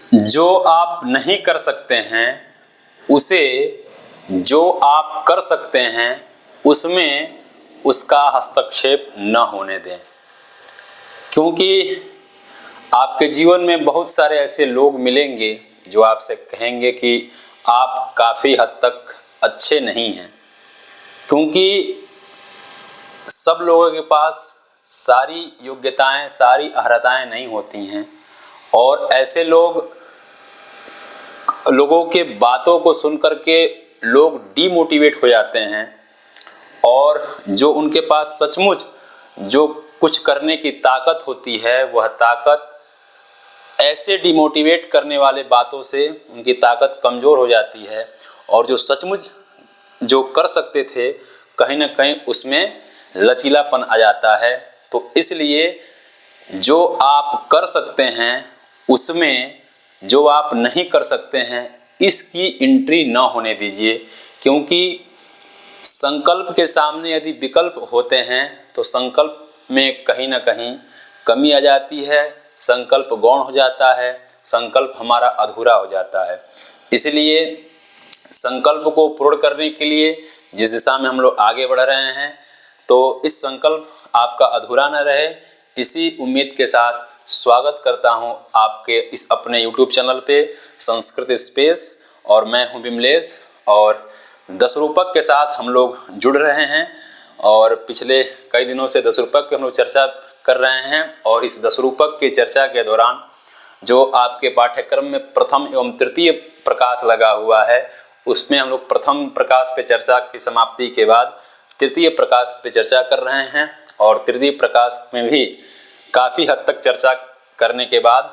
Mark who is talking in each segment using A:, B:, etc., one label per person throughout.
A: जो आप नहीं कर सकते हैं उसे जो आप कर सकते हैं उसमें उसका हस्तक्षेप न होने दें, क्योंकि आपके जीवन में बहुत सारे ऐसे लोग मिलेंगे जो आपसे कहेंगे कि आप काफ़ी हद तक अच्छे नहीं हैं, क्योंकि सब लोगों के पास सारी योग्यताएं, सारी अर्हताएं नहीं होती हैं और ऐसे लोगों के बातों को सुन करके लोग डीमोटिवेट हो जाते हैं और जो उनके पास सचमुच जो कुछ करने की ताकत होती है वह ताकत ऐसे डिमोटिवेट करने वाले बातों से उनकी ताकत कमज़ोर हो जाती है और जो सचमुच जो कर सकते थे कहीं ना कहीं उसमें लचीलापन आ जाता है। तो इसलिए जो आप कर सकते हैं उसमें जो आप नहीं कर सकते हैं इसकी एंट्री न होने दीजिए, क्योंकि संकल्प के सामने यदि विकल्प होते हैं तो संकल्प में कहीं ना कहीं कमी आ जाती है, संकल्प गौण हो जाता है, संकल्प हमारा अधूरा हो जाता है। इसलिए संकल्प को पूर्ण करने के लिए जिस दिशा में हम लोग आगे बढ़ रहे हैं तो इस संकल्प आपका अधूरा न रहे, इसी उम्मीद के साथ स्वागत करता हूं आपके इस अपने YouTube चैनल पे संस्कृत स्पेस। और मैं हूं विमलेश और दशरूपक के साथ हम लोग जुड़ रहे हैं और पिछले कई दिनों से दशरूपक पे हम लोग चर्चा कर रहे हैं और इस दशरूपक की चर्चा के दौरान जो आपके पाठ्यक्रम में प्रथम एवं तृतीय प्रकाश लगा हुआ है उसमें हम लोग प्रथम प्रकाश पे चर्चा की समाप्ति के बाद तृतीय प्रकाश पे चर्चा कर रहे हैं और तृतीय प्रकाश में भी काफ़ी हद तक चर्चा करने के बाद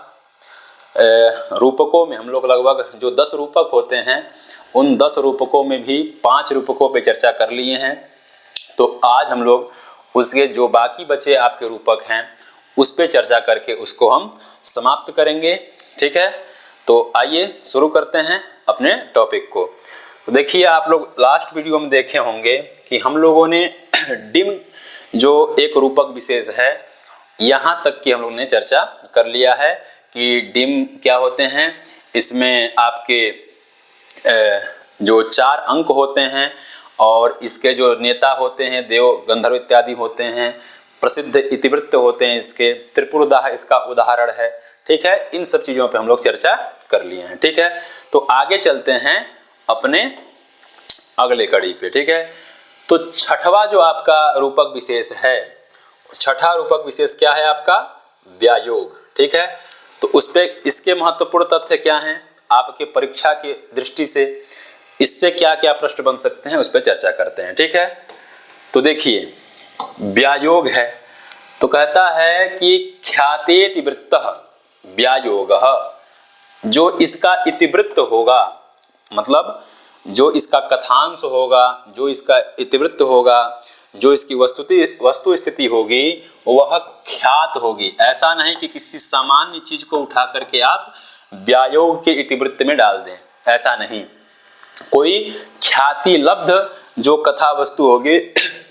A: रूपकों में हम लोग लगभग जो 10 रूपक होते हैं उन 10 रूपकों में भी 5 रूपकों पे चर्चा कर लिए हैं। तो आज हम लोग उसके जो बाकी बचे आपके रूपक हैं उस पे चर्चा करके उसको हम समाप्त करेंगे। ठीक है, तो आइए शुरू करते हैं अपने टॉपिक को। तो देखिए, आप लोग लास्ट वीडियो में देखे होंगे कि हम लोगों ने डिम जो एक रूपक विशेष है यहाँ तक की हम लोग ने चर्चा कर लिया है कि डिम क्या होते हैं। इसमें आपके जो 4 अंक होते हैं और इसके जो नेता होते हैं देव गंधर्व इत्यादि होते हैं, प्रसिद्ध इतिवृत्त होते हैं, इसके त्रिपुरदाह इसका उदाहरण है। ठीक है, इन सब चीज़ों पे हम लोग चर्चा कर लिए हैं। ठीक है, तो आगे चलते हैं अपने अगले कड़ी पे। ठीक है, तो छठवां जो आपका रूपक विशेष है, छठा रूपक विशेष क्या है आपका? व्यायोग। ठीक है, तो उस पे इसके महत्वपूर्ण तथ्य क्या हैं आपके परीक्षा की दृष्टि से, इससे क्या क्या प्रश्न बन सकते हैं उस पर चर्चा करते हैं। ठीक है, तो देखिए व्यायोग है तो कहता है कि ख्यातेति वृत्तः व्यायोगः, जो इसका इतिवृत्त होगा, मतलब जो इसका कथांश होगा, जो इसका इतिवृत्त होगा, जो इसकी वस्तु स्थिति होगी वह ख्यात होगी। ऐसा नहीं कि किसी सामान्य चीज को उठा करके आप व्यायोग के इतिवृत्त में डाल दें, ऐसा नहीं। कोई ख्याति लब्ध जो कथा वस्तु होगी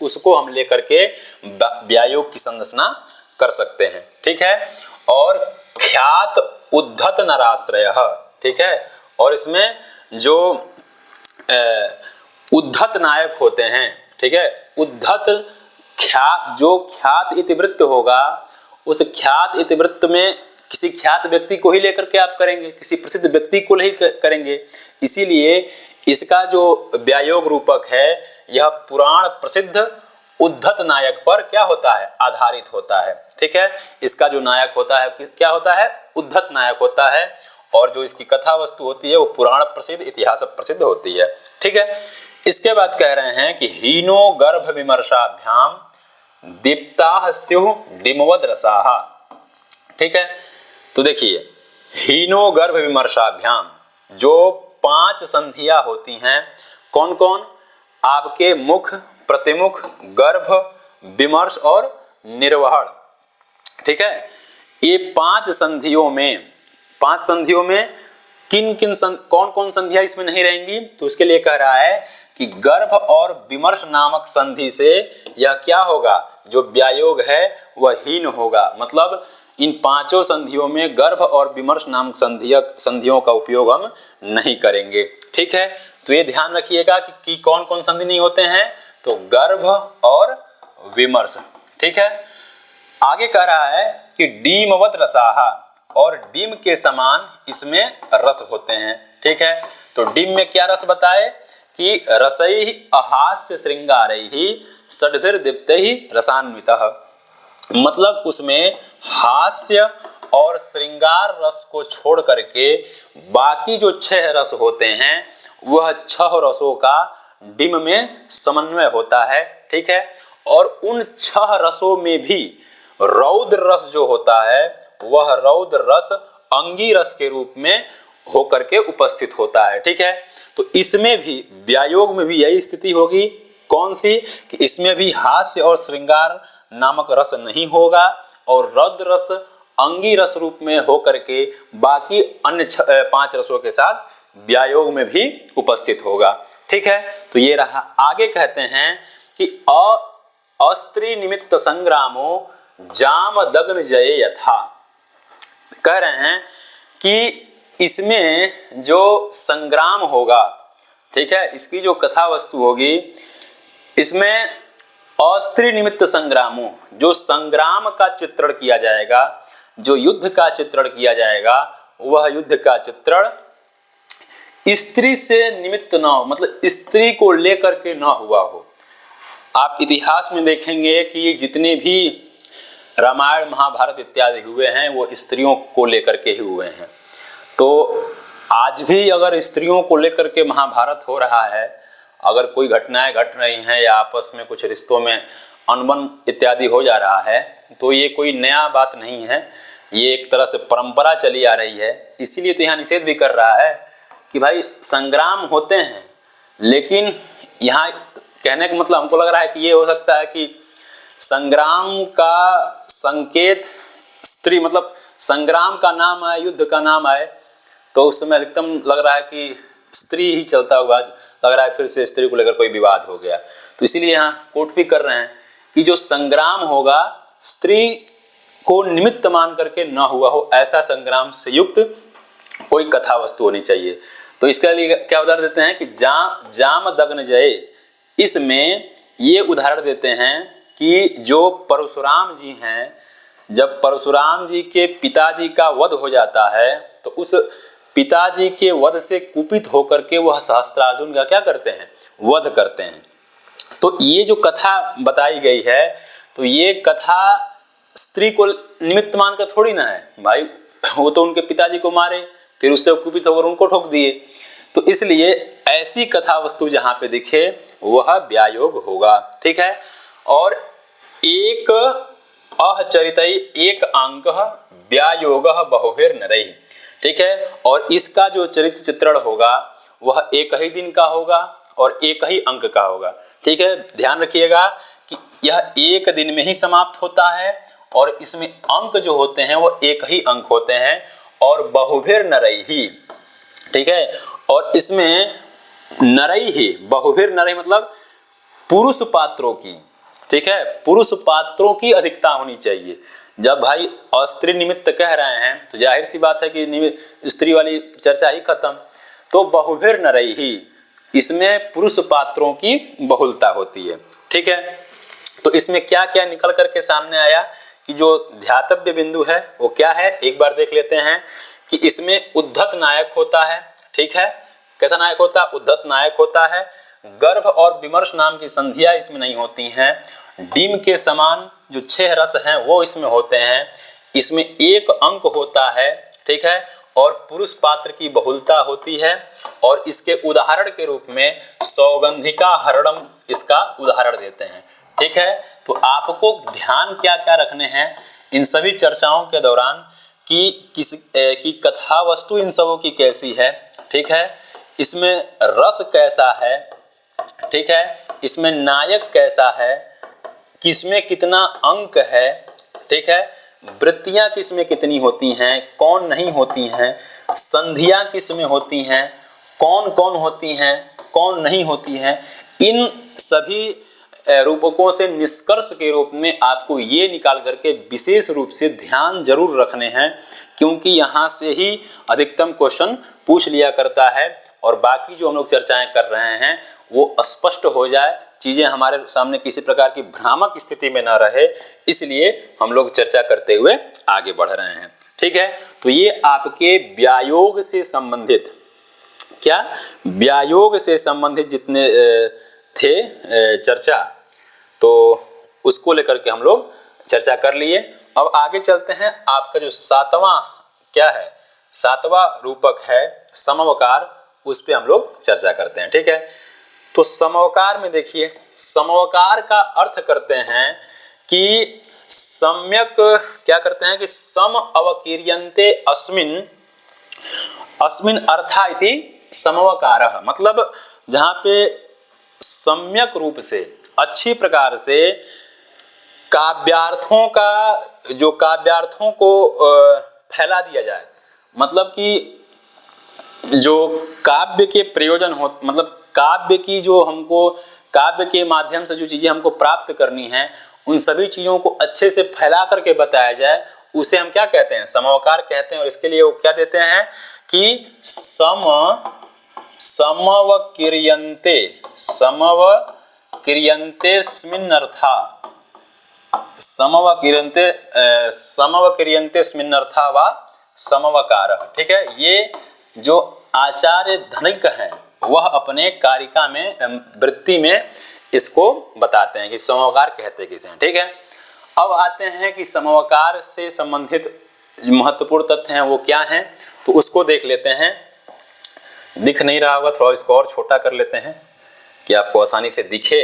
A: उसको हम लेकर के व्यायोग की संरचना कर सकते हैं। ठीक है, और ख्यात उद्धत नराश्रय। ठीक है, और इसमें जो उद्धत नायक होते हैं, ठीक है, उद्धत जो ख्यात इतिवृत्त होगा उस ख्यात इतिवृत्त में किसी ख्यात व्यक्ति को ही लेकर के आप करेंगे, किसी प्रसिद्ध व्यक्ति को ही करेंगे। इसीलिए इसका जो व्यायोग रूपक है यह पुराण प्रसिद्ध उद्धत नायक पर क्या होता है? आधारित होता है। ठीक है, इसका जो नायक होता है क्या होता है? उद्धत नायक होता है और जो इसकी कथा वस्तु होती है वो पुराण प्रसिद्ध, इतिहास प्रसिद्ध होती है। ठीक है, इसके बाद कह रहे हैं कि हीनो गर्भ विमर्शाभ्याम दीप्ताः स्युः डिमवद रसाः। ठीक है, तो देखिए हीनो गर्भ विमर्शाभ्याम जो 5 संधियां होती हैं, कौन कौन? आपके मुख, प्रतिमुख, गर्भ, विमर्श और निर्वहण। ठीक है, ये 5 संधियों में किन किन कौन कौन संधियां इसमें नहीं रहेंगी? तो उसके लिए कह रहा है कि गर्भ और विमर्श नामक संधि से यह क्या होगा? जो व्यायोग है वह हीन होगा। मतलब इन पांचों संधियों में गर्भ और विमर्श नामक संधियों का उपयोग हम नहीं करेंगे। ठीक है, तो ये ध्यान रखिएगा कि कौन कौन संधि नहीं होते हैं, तो गर्भ और विमर्श। ठीक है, आगे कह रहा है कि डीमवत रसाहा, और डिम के समान इसमें रस होते हैं। ठीक है, तो डिम में क्या रस बताए कि रसई अहास्य श्रृंगारैहि षड्भिर्दीप्तैहि रसान्वितः, मतलब उसमें हास्य और श्रृंगार रस को छोड़ करके बाकी जो 6 रस होते हैं वह 6 रसों का डिम में समन्वय होता है। ठीक है, और उन 6 रसों में भी रौद्र रस जो होता है वह रौद्र रस अंगी रस के रूप में होकर के उपस्थित होता है। ठीक है, तो इसमें भी व्यायोग में भी यही स्थिति होगी। कौन सी? कि इसमें भी हास्य और श्रृंगार नामक रस नहीं होगा और रौद्र रस अंगी रस रूप में होकर के बाकी अन्य 5 रसों के साथ व्यायोग में भी उपस्थित होगा। ठीक है, तो ये रहा। आगे कहते हैं कि अस्त्री निमित्त संग्रामो जाम दग्न जये यथा, कह रहे हैं कि इसमें जो संग्राम होगा, ठीक है, इसकी जो कथा वस्तु होगी, इसमें अस्त्री निमित्त संग्रामों, जो संग्राम का चित्रण किया जाएगा, जो युद्ध का चित्रण किया जाएगा, वह युद्ध का चित्रण स्त्री से निमित्त न हो, मतलब स्त्री को लेकर के न हुआ हो। आप इतिहास में देखेंगे कि जितने भी रामायण महाभारत इत्यादि हुए हैं वो स्त्रियों को लेकर के ही हुए हैं। तो आज भी अगर स्त्रियों को लेकर के महाभारत हो रहा है, अगर कोई घटनाएं घट रही हैं या आपस में कुछ रिश्तों में अनबन इत्यादि हो जा रहा है, तो ये कोई नया बात नहीं है, ये एक तरह से परंपरा चली आ रही है। इसीलिए तो यहाँ निषेध भी कर रहा है कि भाई संग्राम होते हैं, लेकिन यहाँ कहने का मतलब हमको लग रहा है कि ये हो सकता है कि संग्राम का संकेत स्त्री, मतलब संग्राम का नाम आए, युद्ध का नाम आए, तो उस समय अधिकतम लग रहा है कि स्त्री ही चलता होगा, लग रहा है फिर से स्त्री को लेकर कोई विवाद हो गया। तो इसीलिए यहाँ कोट भी कर रहे हैं कि जो संग्राम होगा स्त्री को निमित्त मान करके न हुआ हो, ऐसा संग्राम से युक्त कोई कथा वस्तु होनी चाहिए। तो इसके लिए क्या उदाहरण देते हैं कि जाम दग्न जये, इसमें ये उदाहरण देते हैं कि जो परशुराम जी हैं, जब परशुराम जी के पिताजी का वध हो जाता है तो उस पिताजी के वध से कुपित होकर के वह सहस्त्रार्जुन का क्या करते हैं, वध करते हैं। तो ये जो कथा बताई गई है, तो ये कथा स्त्री को निमित्त मानकर थोड़ी ना है भाई, वो तो उनके पिताजी को मारे, फिर उससे कुपित होकर उनको ठोक दिए। तो इसलिए ऐसी कथा वस्तु जहां पे दिखे वह व्यायोग होगा। ठीक है, और एक अचरितई एक अंक व्यायोग बहुभिर नरई। ठीक है, और इसका जो चरित्र चित्रण होगा वह एक ही दिन का होगा और एक ही अंक का होगा। ठीक है, ध्यान रखिएगा कि यह एक दिन में ही समाप्त होता है और इसमें अंक जो होते हैं वो एक ही अंक होते हैं और बहुभिर नरई ही। ठीक है, और इसमें नरई ही, बहुभिर नरई मतलब पुरुष पात्रों की, ठीक है, पुरुष पात्रों की अधिकता होनी चाहिए। जब भाई अस्त्री निमित्त कह रहे हैं तो जाहिर सी बात है कि स्त्री वाली चर्चा ही खत्म। तो बहुभिर नरई ही, इसमें पुरुष पात्रों की बहुलता होती है। ठीक है, तो इसमें क्या क्या निकल करके सामने आया कि जो ध्यातव्य बिंदु है वो क्या है, एक बार देख लेते हैं कि इसमें उद्धत नायक होता है। ठीक है, कैसा नायक होता है, उद्धत नायक होता है। गर्भ और विमर्श नाम की संधियां इसमें नहीं होती हैं। डिम के समान जो 6 रस हैं वो इसमें होते हैं। इसमें एक अंक होता है। ठीक है, और पुरुष पात्र की बहुलता होती है और इसके उदाहरण के रूप में सौगंधिका हरणम इसका उदाहरण देते हैं। ठीक है, तो आपको ध्यान क्या क्या रखने हैं इन सभी चर्चाओं के दौरान कि कथा वस्तु इन सबों की कैसी है। ठीक है, इसमें रस कैसा है, ठीक है, इसमें नायक कैसा है, किसमें कितना अंक है, ठीक है, वृत्तियां किसमें कितनी होती हैं, कौन नहीं होती हैं, संधियां किसमें होती हैं, कौन कौन होती हैं, कौन नहीं होती हैं, इन सभी रूपकों से निष्कर्ष के रूप में आपको ये निकाल करके विशेष रूप से ध्यान जरूर रखने हैं, क्योंकि यहाँ से ही अधिकतम क्वेश्चन पूछ लिया करता है और बाकी जो हम लोग चर्चाएं कर रहे हैं वो स्पष्ट हो जाए, चीज़ें हमारे सामने किसी प्रकार की भ्रामक स्थिति में न रहे, इसलिए हम लोग चर्चा करते हुए आगे बढ़ रहे हैं। ठीक है, तो ये आपके व्यायोग से संबंधित, क्या व्यायोग से संबंधित जितने थे चर्चा, तो उसको लेकर के हम लोग चर्चा कर लिए। अब आगे चलते हैं, आपका जो सातवां क्या है, सातवां रूपक है समवकार, उस पे हम लोग चर्चा करते हैं। ठीक है, तो समवकार में देखिए, समवकार का अर्थ करते हैं कि सम्यक, क्या करते हैं कि सम अवकीर्यन्ते अस्मिन् अस्मिन् अर्था इति समवकारः, मतलब जहाँ पे सम्यक रूप से अच्छी प्रकार से काव्यार्थों का, जो काव्यार्थों को फैला दिया जाए, मतलब कि जो काव्य के प्रयोजन हो, मतलब काव्य की जो हमको, काव्य के माध्यम से जो चीजें हमको प्राप्त करनी है, उन सभी चीजों को अच्छे से फैला करके बताया जाए, उसे हम क्या कहते हैं, समवकार कहते हैं। और इसके लिए वो क्या देते हैं कि समवकीर्यन्तेस्मिन्नर्था समवकीर्यन्तेस्मिन्नर्था वा समवकारः। ठीक है, ये जो आचार्य धनिक हैं वह अपने कारिका में, वृत्ति में इसको बताते हैं कि समवकार कहते किसे हैं। ठीक है, अब आते हैं कि समवकार से संबंधित महत्वपूर्ण तथ्य हैं वो क्या हैं, तो उसको देख लेते हैं। दिख नहीं रहा होगा, थोड़ा इसको और छोटा कर लेते हैं कि आपको आसानी से दिखे।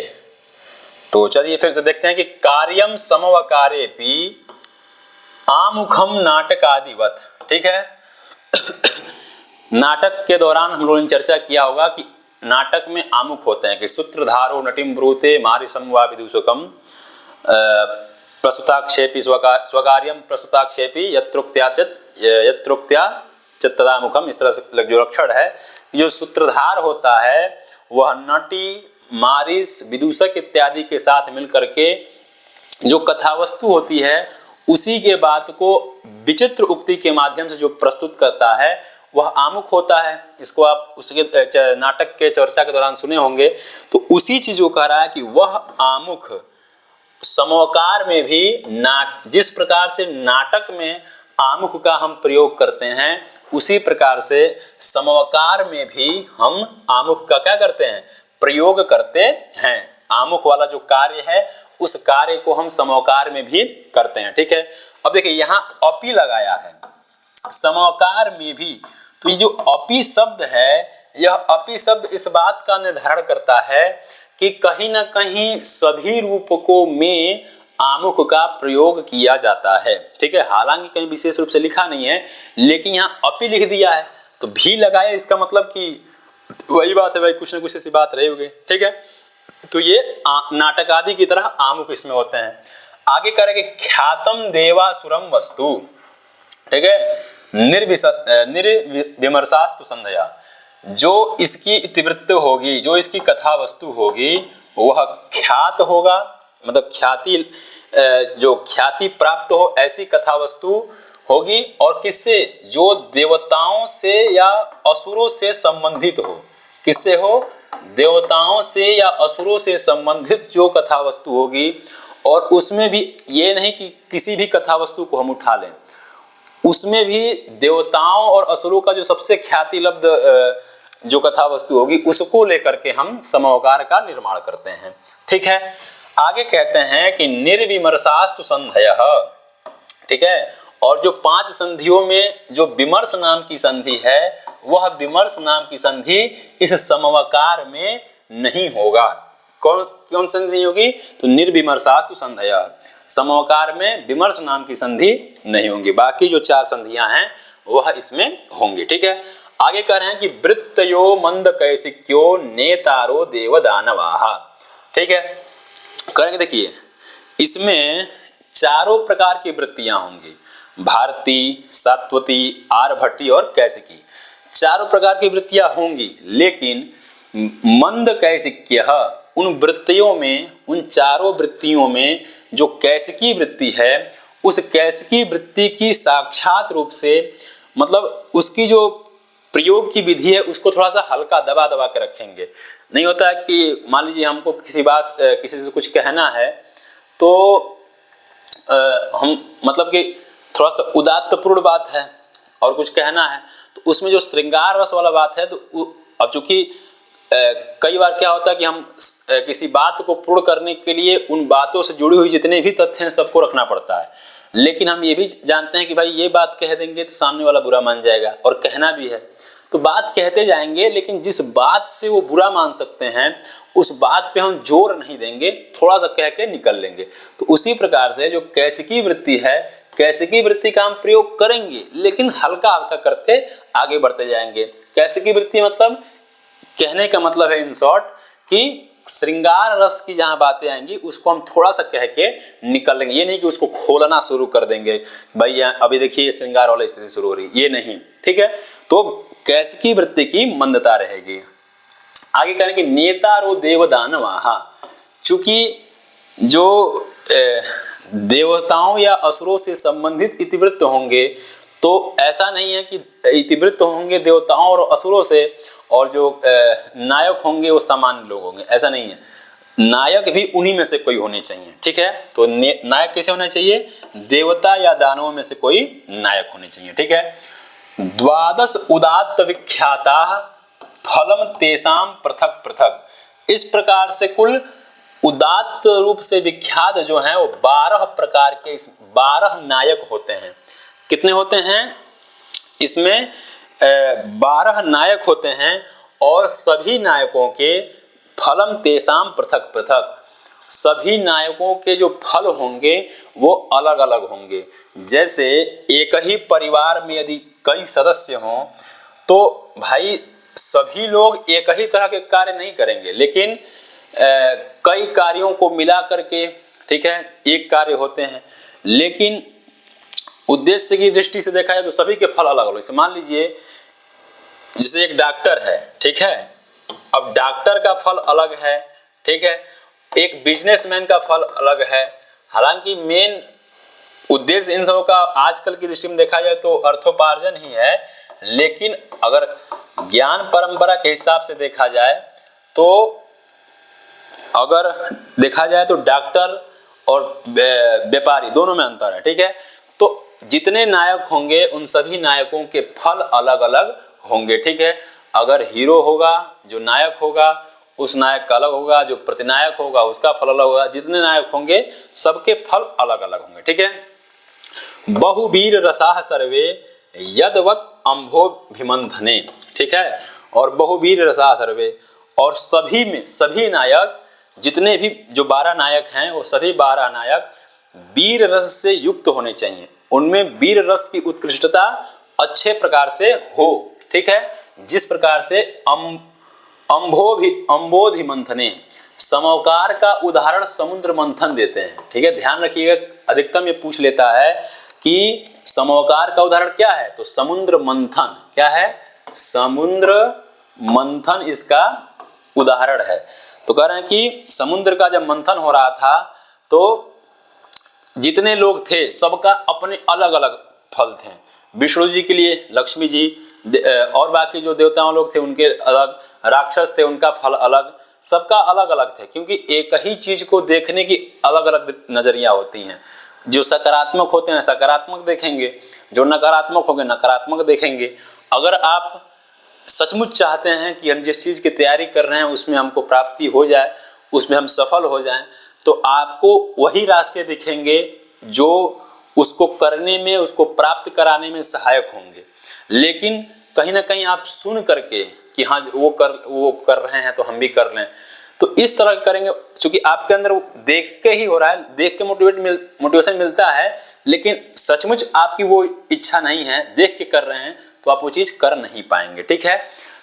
A: तो चलिए फिर से देखते हैं कि कार्यम समवकारेपि आमुखम नाटकादिवत। ठीक है, नाटक के दौरान हम लोगों ने चर्चा किया होगा कि नाटक में आमुख होते हैं कि सूत्रधारो नटिम ब्रूते मारिसम वा विदूषकम प्रस्तुताक्षेपी स्वकार्यम प्रस्तुताक्षेपी यत्रोक्त्या चित्तदामुखम, इस तरह से जो लक्षण है, जो सूत्रधार होता है वह नटी, मारिस, विदूषक इत्यादि के साथ मिलकर के जो कथावस्तु होती है उसी के बात को विचित्र उक्ति के माध्यम से जो प्रस्तुत करता है वह आमुख होता है। इसको आप उसके नाटक के चर्चा के दौरान सुने होंगे। तो उसी चीज को कह रहा है कि वह आमुख समवकार में भी जिस प्रकार से नाटक में आमुख का हम प्रयोग करते हैं, उसी प्रकार से समवकार में भी हम आमुख का क्या करते हैं, प्रयोग करते हैं। आमुख वाला जो कार्य है उस कार्य को हम समवकार में भी करते हैं। ठीक है, अब देखिए यहाँ अपि लगाया है समवकार में भी, तो ये जो अपि शब्द है, यह अपि शब्द इस बात का निर्धारण करता है कि कहीं ना कहीं सभी रूपकों में आमुख का प्रयोग किया जाता है। ठीक है, हालांकि कहीं विशेष रूप से लिखा नहीं है, लेकिन यहाँ अपि लिख दिया है तो भी लगाया, इसका मतलब कि वही बात है भाई, कुछ ना कुछ ऐसी बात रही होगी। ठीक है, तो ये नाटक आदि की तरह आमुख इसमें होते हैं। आगे करेंगे ख्यातम देवासुरम वस्तु। ठीक है, निर्विमर्शास्तु संध्या, जो इसकी इतिवृत्त होगी, जो इसकी कथा वस्तु होगी वह ख्यात होगा, मतलब ख्याति, जो ख्याति प्राप्त हो ऐसी कथा वस्तु होगी। और किससे, जो देवताओं से या असुरों से संबंधित हो। किससे हो, देवताओं से या असुरों से संबंधित जो कथा वस्तु होगी। और उसमें भी ये नहीं कि किसी भी कथा वस्तु को हम उठा लें, उसमें भी देवताओं और असुरों का जो सबसे ख्याति लब्ध जो कथा वस्तु होगी उसको लेकर के हम समवकार का निर्माण करते हैं। ठीक है, आगे कहते हैं कि निर्विमर्शास्तु संधयः। ठीक है, और जो 5 संधियों में जो विमर्श नाम की संधि है, वह विमर्श नाम की संधि इस समवकार में नहीं होगा। कौन संधि होगी, तो निर्विमर्शास्तु संधयः, समवकार में विमर्श नाम की संधि नहीं होंगी, बाकी जो 4 संधियां हैं वह इसमें होंगी। ठीक है, आगे कह रहे हैं कि वृत्तयो मंद कैसिक्यो नेतारो देवदानवाः। ठीक है, करेंगे, देखिए इसमें चारों प्रकार की वृत्तियां होंगी, भारती, सात्वती, आर्यभट्टी और कैसिकी, चारों प्रकार की वृत्तियां होंगी। लेकिन मंद कैसिक्य, उन वृत्तियों में, उन चारों वृत्तियों में जो कैसिकी वृत्ति है, उस कैसिकी वृत्ति की साक्षात रूप से मतलब उसकी जो प्रयोग की विधि है उसको थोड़ा सा हल्का दबा दबा के रखेंगे। नहीं होता है कि मान लीजिए हमको किसी से कुछ कहना है तो हम मतलब कि थोड़ा सा उदात्तपूर्ण बात है और कुछ कहना है तो उसमें जो श्रृंगार रस वाला बात है तो अब चूंकि कई बार क्या होता है कि हम किसी बात को पूर्ण करने के लिए उन बातों से जुड़ी हुई जितने भी तथ्य हैं सबको रखना पड़ता है, लेकिन हम ये भी जानते हैं कि भाई ये बात कह देंगे तो सामने वाला बुरा मान जाएगा और कहना भी है, तो बात कहते जाएंगे लेकिन जिस बात से वो बुरा मान सकते हैं उस बात पे हम जोर नहीं देंगे, थोड़ा सा कह के निकल लेंगे। तो उसी प्रकार से जो कैसिकी वृत्ति है, कैसिकी वृत्ति का हम प्रयोग करेंगे लेकिन हल्का हल्का करते आगे बढ़ते जाएंगे। कैसिकी वृत्ति मतलब कहने का मतलब है इन शॉर्ट कि श्रृंगार रस की जहां बातें आएंगी उसको हम थोड़ा सा कह के निकल लेंगे। ये नहीं कि उसको खोलना शुरू कर देंगे, भाई अभी देखिए श्रृंगार वाली स्थिति शुरू हो रही, ये नहीं, ठीक है। तो कैसिकी वृत्ति की मंदता रहेगी। आगे कहें कि नेतारो देवदानवाहा, चूंकि जो देवताओं या असुरों से संबंधित इतिवृत्त होंगे तो ऐसा नहीं है कि इतिवृत्त होंगे देवताओं और असुरों से और जो नायक होंगे वो सामान्य लोग होंगे, ऐसा नहीं है। नायक भी उन्हीं में से कोई होने चाहिए, ठीक है। तो नायक कैसे होना चाहिए? देवता या दानवों में से कोई नायक होने चाहिए, ठीक है। द्वादश उदात्त विख्याता फलम तेसाम पृथक पृथक, इस प्रकार से कुल उदात्त रूप से विख्यात जो हैं वो 12 प्रकार के 12 नायक होते हैं। कितने होते हैं? इसमें 12 नायक होते हैं और सभी नायकों के फलम तेसाम पृथक पृथक, सभी नायकों के जो फल होंगे वो अलग अलग होंगे। जैसे एक ही परिवार में यदि कई सदस्य हों तो भाई सभी लोग एक ही तरह के कार्य नहीं करेंगे, लेकिन कई कार्यों को मिला करके, ठीक है, एक कार्य होते हैं। लेकिन उद्देश्य की दृष्टि से देखा जाए तो सभी के फल अलग अलग। मान लीजिए जैसे एक डॉक्टर है, ठीक है, अब डॉक्टर का फल अलग है, ठीक है, एक बिजनेसमैन का फल अलग है। हालांकि मेन उद्देश्य इन सबों का आजकल की दृष्टि में देखा जाए तो अर्थोपार्जन ही है, लेकिन अगर ज्ञान परंपरा के हिसाब से देखा जाए तो अगर देखा जाए तो डॉक्टर और व्यापारी दोनों में अंतर है, ठीक है। तो जितने नायक होंगे उन सभी नायकों के फल अलग अलग होंगे, ठीक है। अगर हीरो होगा, जो नायक होगा उस नायक का अलग होगा, जो प्रतिनायक होगा उसका फल अलग होगा। जितने नायक होंगे सबके फल अलग अलग होंगे, ठीक है। बहुवीर रसाह सर्वे यदवत अम्भोभिमंथने, ठीक है। और बहुवीर रसाह सर्वे, और सभी में सभी नायक जितने भी जो 12 नायक हैं वो सभी 12 नायक वीर रस से युक्त होने चाहिए। उनमें वीर रस की उत्कृष्टता अच्छे प्रकार से हो, ठीक है। जिस प्रकार से अम्बोधि मंथने, समोकार का उदाहरण समुद्र मंथन देते हैं, ठीक है। ध्यान रखिएगा, अधिकतम ये पूछ लेता है कि समोकार का उदाहरण क्या है, तो समुद्र मंथन क्या है, समुद्र मंथन इसका उदाहरण है। तो कह रहे हैं कि समुद्र का जब मंथन हो रहा था तो जितने लोग थे सबका अपने अलग अलग फल थे। विष्णु जी के लिए लक्ष्मी जी, और बाकी जो देवताओं लोग थे उनके अलग, राक्षस थे उनका फल अलग, सबका अलग अलग थे, क्योंकि एक ही चीज को देखने की अलग अलग नजरिया होती हैं। जो सकारात्मक होते हैं सकारात्मक देखेंगे, जो नकारात्मक होंगे नकारात्मक देखेंगे। अगर आप सचमुच चाहते हैं कि हम जिस चीज़ की तैयारी कर रहे हैं उसमें हमको प्राप्ति हो जाए, उसमें हम सफल हो जाएं, तो आपको वही रास्ते दिखेंगे जो उसको करने में, उसको प्राप्त कराने में सहायक होंगे। लेकिन कहीं ना कहीं आप सुन करके कि हाँ वो कर रहे हैं तो हम भी कर लें, तो इस तरह करेंगे। क्योंकि आपके अंदर देख के ही हो रहा है, देख के मोटिवेशन मिलता है, लेकिन सचमुच आपकी वो इच्छा नहीं है, देख के कर रहे हैं तो आप वो चीज कर नहीं पाएंगे, ठीक है।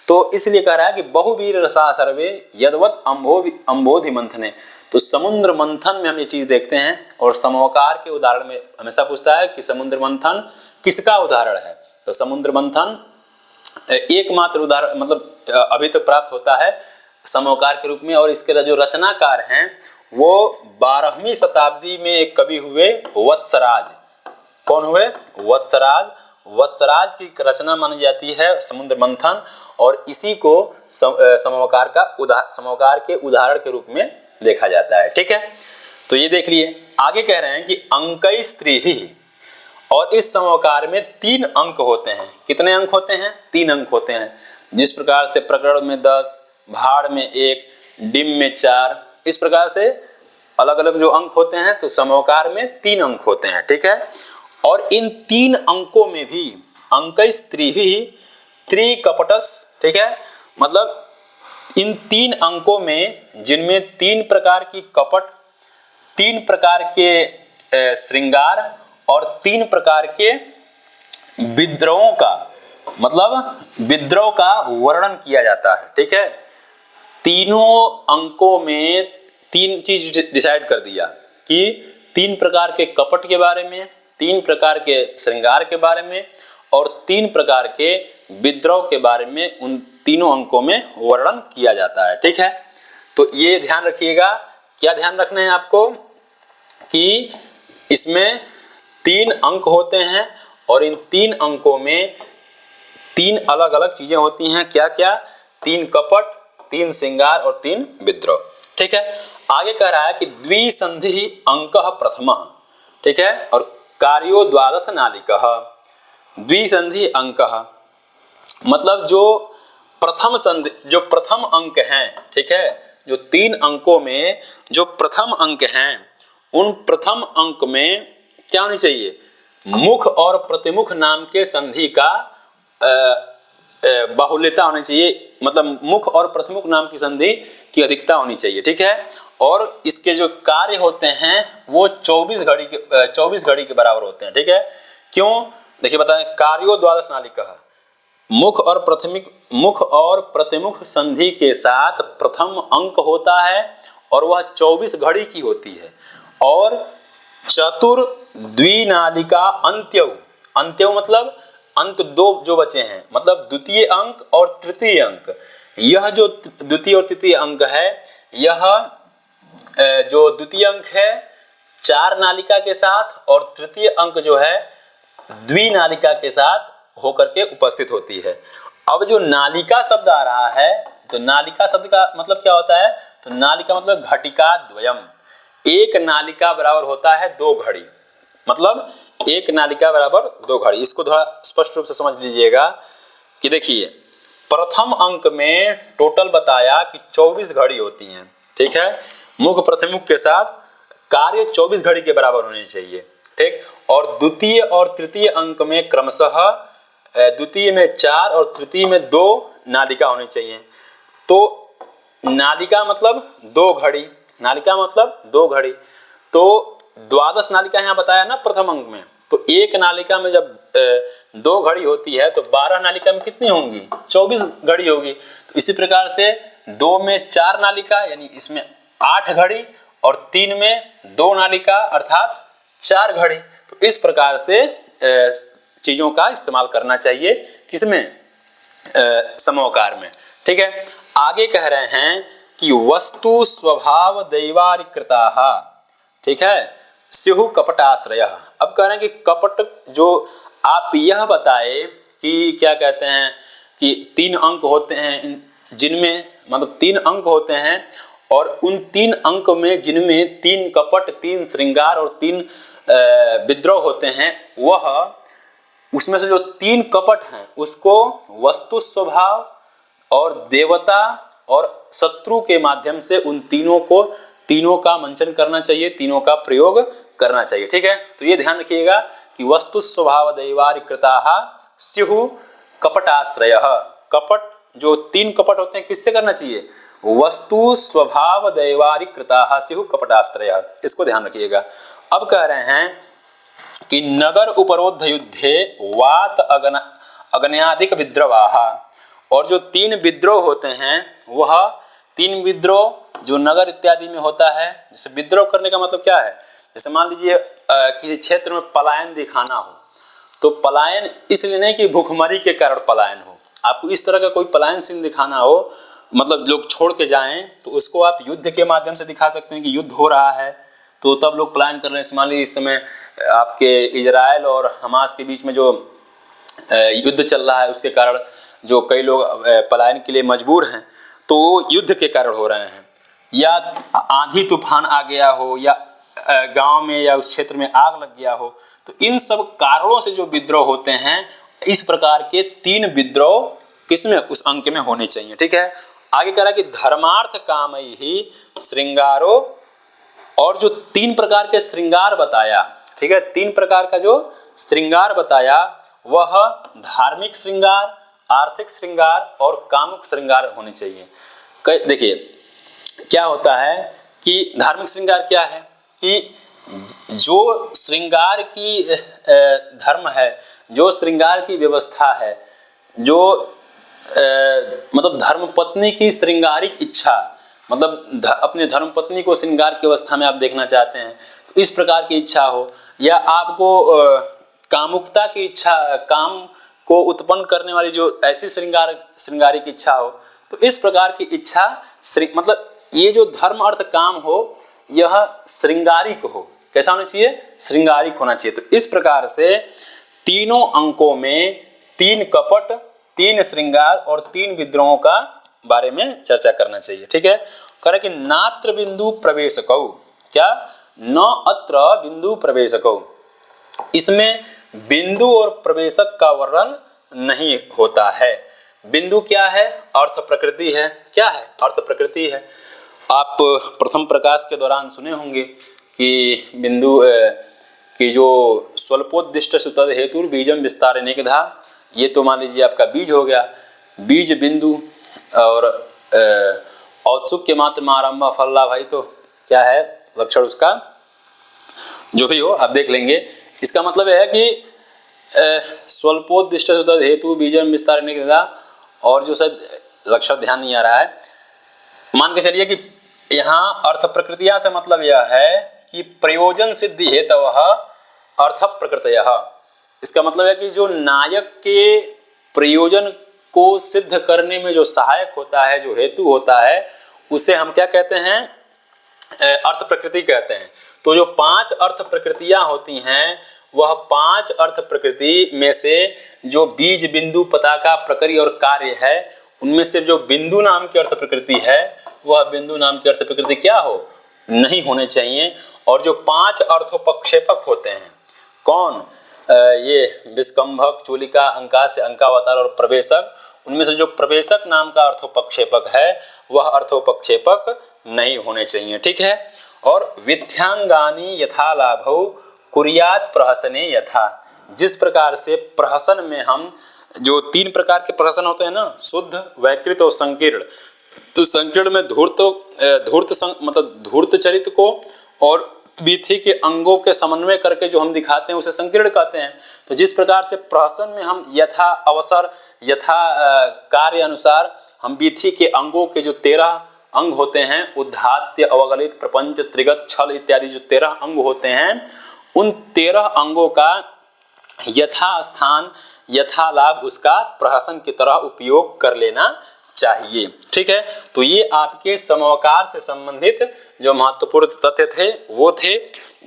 A: तो इसलिए कह रहा है कि बहुवीर रसा सर्वे यदवत अम्बोधि मंथने। तो समुद्र मंथन में हम ये चीज देखते हैं। और समोकार के उदाहरण में हमेशा पूछता है कि समुद्र मंथन किसका उदाहरण है, तो समुद्र मंथन एकमात्र उदाहरण मतलब अभी तक प्राप्त होता है समोकार के रूप में। और इसके जो रचनाकार हैं वो 12वीं शताब्दी में एक कवि हुए वत्सराज। कौन हुए? वत्सराज। वत्सराज की रचना मानी जाती है समुद्र मंथन, और इसी को समोकार के उदाहरण के रूप में देखा जाता है। ठीक है, तो ये देख लिए। आगे कह रहे हैं कि अंकैस्त्रिभिः, और इस समोकार में 3 अंक होते हैं। कितने अंक होते हैं? 3 अंक होते हैं। जिस प्रकार से प्रकरण में 10, भाड़ में 1, डिम में 4, इस प्रकार से अलग अलग जो अंक होते हैं, तो समोकार में 3 अंक होते हैं। ठीक है, और इन 3 अंकों में भी अंकैस्त्रिभिः त्रिकपटस्, ठीक है, मतलब इन 3 अंकों में जिनमें 3 प्रकार की कपट, 3 प्रकार के श्रृंगार और 3 प्रकार के विद्रोहों का, मतलब विद्रोह का वर्णन किया जाता है। ठीक है, तीनों अंकों में 3 चीज डिसाइड कर दिया कि 3 प्रकार के कपट के बारे में, 3 प्रकार के श्रृंगार के बारे में और 3 प्रकार के विद्रोह के बारे में उन तीनों अंकों में वर्णन किया जाता है। ठीक है, तो ये ध्यान रखिएगा। क्या ध्यान रखना है आपको कि इसमें 3 अंक होते हैं और इन 3 अंकों में 3 अलग अलग चीजें होती हैं। क्या क्या? 3 कपट, 3 श्रृंगार और 3 विद्रोह। ठीक है, आगे कह रहा है कि द्विसंधि अंकः प्रथमः। ठीक है, और कार्यो द्वादश नालिकः। द्विसंधि अंकः मतलब जो प्रथम अंक हैं। ठीक है, जो 3 अंकों में जो प्रथम अंक हैं, उन प्रथम अंक में क्या होनी चाहिए? मुख और प्रतिमुख नाम के संधि का बाहुल्यता होनी चाहिए, मतलब मुख और प्रतिमुख नाम की संधि की अधिकता होनी चाहिए। ठीक है, और इसके जो कार्य होते हैं वो 24 घड़ी के बराबर होते हैं। ठीक है, क्यों? देखिए बताएं, कार्यो द्वादश नालिकः, मुख और प्रतिमुख संधि के साथ प्रथम अंक होता है और वह 24 घड़ी की होती है। और चतुर द्विनालिका अंत्यौ मतलब अंक 2 जो बचे हैं, मतलब द्वितीय अंक और तृतीय अंक। यह जो द्वितीय और तृतीय अंक है, यह जो द्वितीय अंक है 4 नालिका के साथ और तृतीय अंक जो है द्विनालिका के साथ होकर के उपस्थित होती है। अब जो नालिका शब्द आ रहा है, तो नालिका शब्द का मतलब क्या होता है? तो नालिका मतलब घटिका द्वयम। एक नालिका बराबर होता है 2 घड़ी, मतलब एक नालिका बराबर 2 घड़ी। इसको थोड़ा स्पष्ट रूप से समझ लीजिएगा कि देखिए, प्रथम अंक में टोटल बताया कि 24 घड़ी होती हैं। ठीक है, मुख प्रतिमुख के साथ कार्य 24 घड़ी के बराबर होने चाहिए। ठीक, और द्वितीय और तृतीय अंक में क्रमशः द्वितीय में 4 और तृतीय में 2 नालिका होनी चाहिए। तो नालिका मतलब 2 घड़ी, नालिका मतलब 2 घड़ी। तो द्वादश नालिका यहाँ बताया ना प्रथम अंक में, तो एक नालिका में जब 2 घड़ी होती है तो 12 नालिका में कितनी होंगी? 24 घड़ी होगी। तो इसी प्रकार से 2 में 4 नालिका यानी इसमें 8 घड़ी और 3 में 2 नालिका अर्थात 4 घड़ी। तो इस प्रकार से चीजों का इस्तेमाल करना चाहिए, किसमें? समोकार में। ठीक है, आगे कह रहे हैं कि वस्तु स्वभाव दैवारिकृताः, ठीक है, स्युः कपटाश्रयः। अब कह रहे हैं कि कपट जो आप यह बताए कि क्या कहते हैं कि 3 अंक होते हैं, जिनमें मतलब 3 अंक होते हैं और उन 3 अंक में जिनमें 3 कपट, 3 श्रृंगार और 3 विद्रोह होते हैं, वह उसमें से जो 3 कपट हैं उसको वस्तु स्वभाव और देवता और शत्रु के माध्यम से उन तीनों का मंचन करना चाहिए, तीनों का प्रयोग करना चाहिए। ठीक है, तो ये ध्यान रखिएगा कि वस्तु स्वभाव दैवारिकृताः स्युः कपटाश्रयः। कपट जो 3 कपट होते हैं किससे करना चाहिए? वस्तु स्वभाव दैवारिकृताः स्युः कपटाश्रयः। इसको ध्यान रखिएगा। अब कह रहे हैं कि नगर उपरोध युद्धे वात अग्न्यादिक विद्रोहाः, और जो 3 विद्रोह होते हैं वह 3 विद्रोह जो नगर इत्यादि में होता है। जैसे विद्रोह करने का मतलब क्या है? जैसे मान लीजिए किसी क्षेत्र में पलायन दिखाना हो, तो पलायन इसलिए नहीं कि भूखमरी के कारण पलायन हो, आपको इस तरह का कोई पलायन सीन दिखाना हो मतलब लोग छोड़ के जाएं तो उसको आप युद्ध के माध्यम से दिखा सकते हैं कि युद्ध हो रहा है, तो तब लोग प्लान कर रहे हैं। मान लीजिए इस समय आपके इजराइल और हमास के बीच में जो युद्ध चल रहा है, उसके कारण जो कई लोग पलायन के लिए मजबूर हैं, तो वो युद्ध के कारण हो रहे हैं, या आंधी तूफान आ गया हो, या गांव में या उस क्षेत्र में आग लग गया हो, तो इन सब कारणों से जो विद्रोह होते हैं, इस प्रकार के 3 विद्रोह किसमें, उस अंक में होने चाहिए। ठीक है, आगे कह रहा है कि धर्मार्थ कामई ही श्रृंगारो, और जो 3 प्रकार के श्रृंगार बताया, ठीक है, 3 प्रकार का जो श्रृंगार बताया वह धार्मिक श्रृंगार, आर्थिक श्रृंगार और कामुक श्रृंगार होने चाहिए। देखिए क्या होता है कि धार्मिक श्रृंगार क्या है कि जो श्रृंगार की धर्म है, जो श्रृंगार की व्यवस्था है, जो मतलब धर्मपत्नी की श्रृंगारिक इच्छा, मतलब अपने धर्मपत्नी को श्रृंगार की अवस्था में आप देखना चाहते हैं, तो इस प्रकार की इच्छा हो, या आपको कामुकता की इच्छा, काम को उत्पन्न करने वाली जो ऐसी श्रृंगारिक इच्छा हो, तो इस प्रकार की इच्छा मतलब ये जो धर्म अर्थ काम हो, यह श्रृंगारिक हो। कैसा होना चाहिए, श्रृंगारिक होना चाहिए। तो इस प्रकार से तीनों अंकों में 3 कपट, 3 श्रृंगार और 3 विद्रोहों का बारे में चर्चा करना चाहिए। ठीक है, कह रहे कि नात्र बिंदु प्रवेशकौ, क्या, न अत्र बिंदु प्रवेशकौ, इसमें बिंदु और प्रवेशक का वर्णन नहीं होता है। बिंदु क्या है, अर्थ प्रकृति है। क्या है, अर्थ प्रकृति है। आप प्रथम प्रकाश के दौरान सुने होंगे कि बिंदु कि जो स्वल्पोद्दिष्ट सुतद हेतु बीजम विस्तारने के धा, ये तो मान लीजिए आपका बीज हो गया, बीज बिंदु, और औत्सुक्य मात्र मारंभ फल्ला, भाई तो क्या है लक्षण उसका, जो भी हो आप देख लेंगे। इसका मतलब है कि स्वल्पोद्दिष्ट सुतद हेतु बीजम विस्तारने के धा, और जो शायद लक्षण ध्यान नहीं आ रहा है, मान के चलिए कि यहाँ अर्थ प्रकृतिया से मतलब यह है कि प्रयोजन सिद्धि हेतवः अर्थ प्रकृतयः। इसका मतलब है कि जो नायक के प्रयोजन को सिद्ध करने में जो सहायक होता है, जो हेतु होता है, उसे हम क्या कहते हैं, अर्थ प्रकृति कहते हैं। तो जो 5 अर्थ प्रकृतियां होती हैं, वह 5 अर्थ प्रकृति में से जो बीज बिंदु पताका प्रकृति और कार्य है, उनमें से जो बिंदु नाम की अर्थ प्रकृति है, वह बिंदु नाम की अर्थ प्रकृति क्या हो, नहीं होने चाहिए। और जो 5 अर्थोपक्षेपक होते हैं, कौन, ये विस्कंभक, चूलिका, अंकास्य, अंकावतार और प्रवेशक, उनमें से जो प्रवेशक नाम का अर्थोपक्षेपक है, वह अर्थोपक्षेपक नहीं होने चाहिए। ठीक है, और विथ्यांगानी यथा लाभौ कुर्यात् प्रहसने यथा, जिस प्रकार से प्रहसन में हम जो 3 प्रकार के प्रहसन होते हैं ना, शुद्ध, वैकृत और संकीर्ण, तो संकीर्ण में मतलब धूर्त चरित को और बीथी के अंगों के समन्वय करके जो हम दिखाते हैं, उसे संकीर्ण कहते हैं। तो जिस प्रकार से प्रहसन में हम यथा अवसर, यथा कार्य अनुसार हम बीथी के अंगों के जो 13 अंग होते हैं, उद्धात्य, अवगलित, प्रपंच, त्रिगत, छल इत्यादि जो 13 अंग होते हैं, उन 13 अंगों का यथा स्थान, यथा लाभ उसका प्रहसन की तरह उपयोग कर लेना चाहिए। ठीक है, तो ये आपके समवकार से संबंधित जो महत्वपूर्ण तथ्य थे वो थे,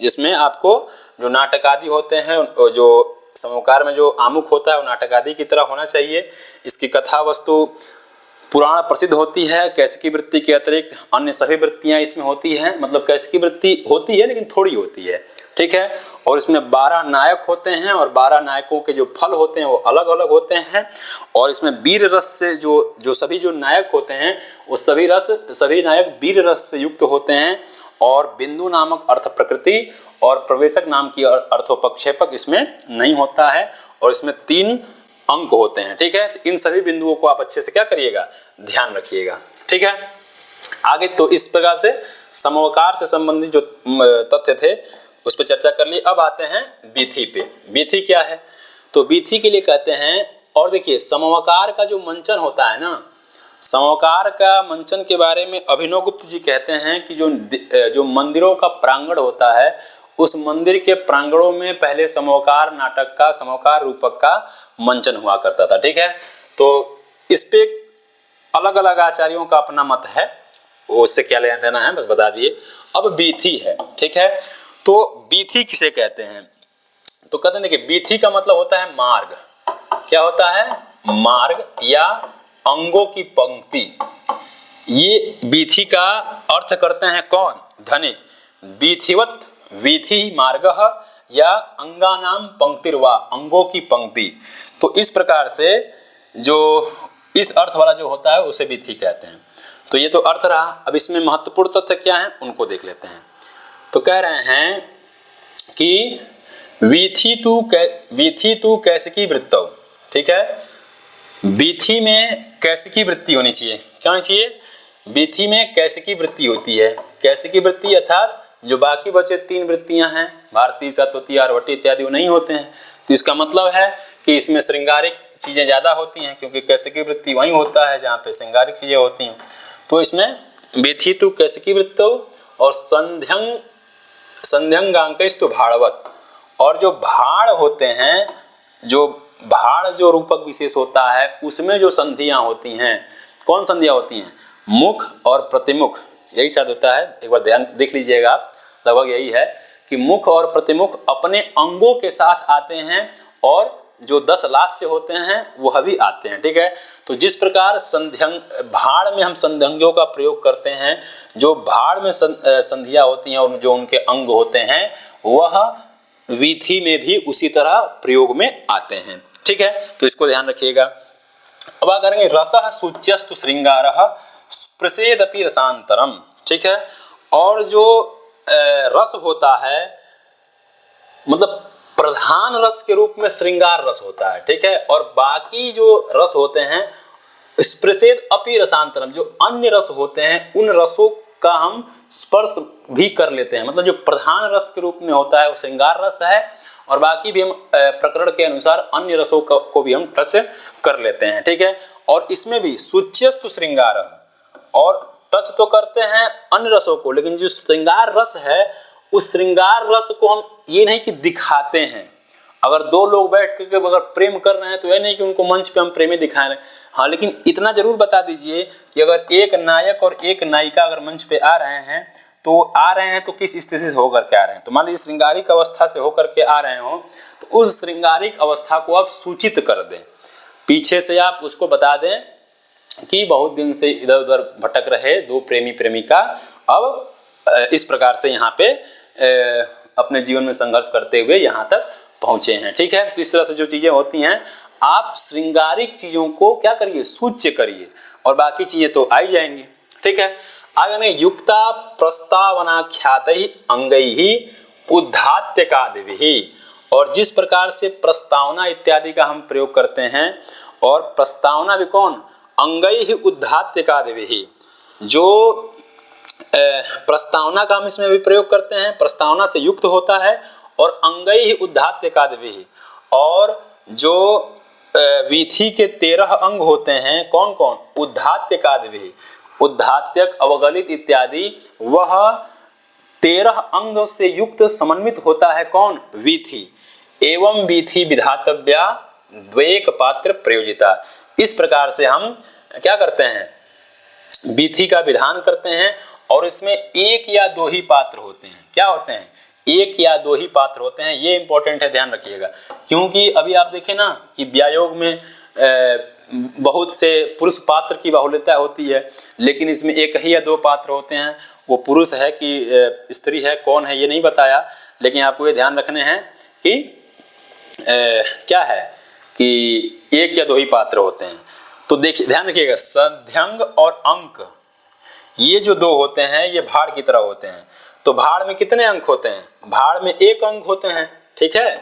A: जिसमें आपको जो नाटक आदि होते हैं, जो समवकार में जो आमुख होता है वो नाटक आदि की तरह होना चाहिए। इसकी कथा वस्तु पुराण प्रसिद्ध होती है। कैसिकी वृत्ति के अतिरिक्त अन्य सभी वृत्तियां इसमें होती हैं, मतलब कैसिकी वृत्ति होती है लेकिन थोड़ी होती है। ठीक है, और इसमें 12 नायक होते हैं, और 12 नायकों के जो फल होते हैं वो अलग अलग होते हैं। और इसमें वीर रस से जो सभी जो नायक होते हैं, वो सभी नायक वीर रस से युक्त होते हैं। और बिंदु नामक अर्थ प्रकृति और प्रवेशक नाम की अर्थोपक्षेपक इसमें नहीं होता है, और इसमें 3 अंक होते हैं। ठीक है, तो इन सभी बिंदुओं को आप अच्छे से क्या करिएगा, ध्यान रखिएगा। ठीक है, आगे तो इस प्रकार से समवकार से संबंधित जो तथ्य थे उस पर चर्चा कर ली। अब आते हैं बीथी पे। बीथी क्या है, तो बीथी के लिए कहते हैं, और देखिए समवकार का जो मंचन होता है ना, समवकार का मंचन के बारे में अभिनव गुप्त जी कहते हैं कि जो मंदिरों का प्रांगण होता है, उस मंदिर के प्रांगणों में पहले समवकार नाटक का, समवकार रूपक का मंचन हुआ करता था। ठीक है, तो इस पे अलग अलग आचार्यों का अपना मत है, वो उससे क्या लेना देना है बस बता दिए। अब बीथी है, ठीक है, तो बीथी किसे कहते हैं? तो कहते हैं कि बीथी का मतलब होता है मार्ग। क्या होता है? मार्ग या अंगों की पंक्ति। ये बीथी का अर्थ करते हैं कौन? धनिक। बीथिवत वीथि मार्गः या अंगानाम पंक्तिर्वा, अंगों की पंक्ति। तो इस प्रकार से जो इस अर्थ वाला जो होता है उसे बीथी कहते हैं। तो ये तो अर्थ रहा। अब इसमें महत्वपूर्ण तथ्य क्या है उनको देख लेते हैं। तो कह रहे हैं कि वीथी तू कैसिकी वृत्तौ, ठीक है, बीथी में कैसिकी वृत्ति होनी चाहिए। क्या होनी चाहिए? बीथी में कैसिकी वृत्ति होती है। कैसिकी वृत्ति अर्थात जो बाकी बचे 3 वृत्तियां हैं, भारतीय, सत्वती, आर्वटी इत्यादि, वो नहीं होते हैं। तो इसका मतलब है कि इसमें श्रृंगारिक चीजें ज्यादा होती हैं, क्योंकि कैसिकी वृत्ति वहीं होता है जहाँ पे श्रृंगारिक चीजें होती हैं। तो इसमें बीथी तू कैसिकी वृत्तौ और संध्यंगांकस्तु भाड़वत, और जो भाड़ होते हैं, जो भाड़ जो रूपक विशेष होता है उसमें जो संधियां होती हैं, कौन संधियां होती हैं? मुख और प्रतिमुख, यही शायद होता है। एक बार ध्यान देख लीजिएगा आप, लगभग यही है कि मुख और प्रतिमुख अपने अंगों के साथ आते हैं और जो 10 लास्य होते हैं वह भी आते हैं, ठीक है। तो जिस प्रकार भाड़ में हम संध्यंगियों का प्रयोग करते हैं, जो भाड़ में संधियां होती हैं और जो उनके अंग होते हैं वह वीथी में भी उसी तरह प्रयोग में आते हैं, ठीक है। तो इसको ध्यान रखिएगा। अब आ करेंगे रसः सूच्यस्तु श्रृंगारः प्रसेदपि रसांतरम, ठीक है। और जो रस होता है, मतलब प्रधान रस के रूप में श्रृंगार रस होता है, ठीक है। और बाकी जो रस होते हैं स्प्रसेद अपि रसांतरम, जो अन्य रस होते हैं उन रसों का हम स्पर्श भी कर लेते हैं। मतलब जो प्रधान रस के रूप में होता है वो श्रृंगार रस है, और बाकी भी हम प्रकरण के अनुसार अन्य रसों को भी हम टच कर लेते हैं, ठीक है। और इसमें भी सूच्यस्तु श्रृंगार, और टच तो करते हैं अन्य रसों को, लेकिन जो श्रृंगार रस है उस श्रृंगार रस को हम ये नहीं कि दिखाते हैं। अगर 2 लोग बैठ करके अगर प्रेम कर रहे हैं तो ये नहीं कि उनको मंच पे हम प्रेमी दिखाएं, हाँ, लेकिन इतना जरूर बता दीजिए कि अगर एक नायक और एक नायिका अगर मंच पे आ रहे हैं तो किस स्थिति से होकर के आ रहे हैं। तो मान लीजिए श्रृंगारिक अवस्था से होकर के आ रहे हो, तो उस श्रृंगारिक अवस्था को आप सूचित कर दें, पीछे से आप उसको बता दें कि बहुत दिन से इधर उधर भटक रहे 2 प्रेमी प्रेमिका अब इस प्रकार से यहाँ पे अपने जीवन में संघर्ष करते हुए यहाँ तक पहुंचे हैं, ठीक है। तो इस तरह से जो चीजें होती हैं, आप श्रृंगारिक चीजों को क्या करिए, सूच्य करिए, और बाकी चीजें तो आई जाएंगी, ठीक है। आगे में युक्ता प्रस्तावनाख्यातैः अंगैः उद्धात्यकादिभिः, और जिस प्रकार से प्रस्तावना इत्यादि का हम प्रयोग करते हैं, और प्रस्तावना भी कौन, अंगैः उद्धात्यकादिभिः, जो प्रस्तावना का हम इसमें भी प्रयोग करते हैं, प्रस्तावना से युक्त होता है, और अंगैः उद्धात्यकादिभिः, और जो वीथी के 13 अंग होते हैं, कौन कौन, उद्धात्यकादिभिः, उद्धात्यक, अवगलित इत्यादि, वह 13 अंग से युक्त समन्वित होता है कौन, वीथी। एवं वीथी विधातव्या द्वेक पात्र प्रयोजिता। इस प्रकार से हम क्या करते हैं, वीथी का विधान करते हैं, और इसमें 1 या 2 ही पात्र होते हैं। क्या होते हैं, 1 या 2 ही पात्र होते हैं। ये इंपॉर्टेंट है, ध्यान रखिएगा, क्योंकि अभी आप देखें ना कि व्यायोग में बहुत से पुरुष पात्र की बाहुल्यता होती है, लेकिन इसमें 1 ही या 2 पात्र होते हैं। वो पुरुष है कि स्त्री है, कौन है ये नहीं बताया, लेकिन आपको ये ध्यान रखने हैं कि क्या है कि 1 या 2 ही पात्र होते हैं। तो देखिए, ध्यान रखिएगा, संध्यंग और अंक, ये जो 2 होते हैं ये भाड़ की तरह होते हैं। तो भाड़ में कितने अंक होते हैं, भाड़ में 1 अंक होते हैं, ठीक है,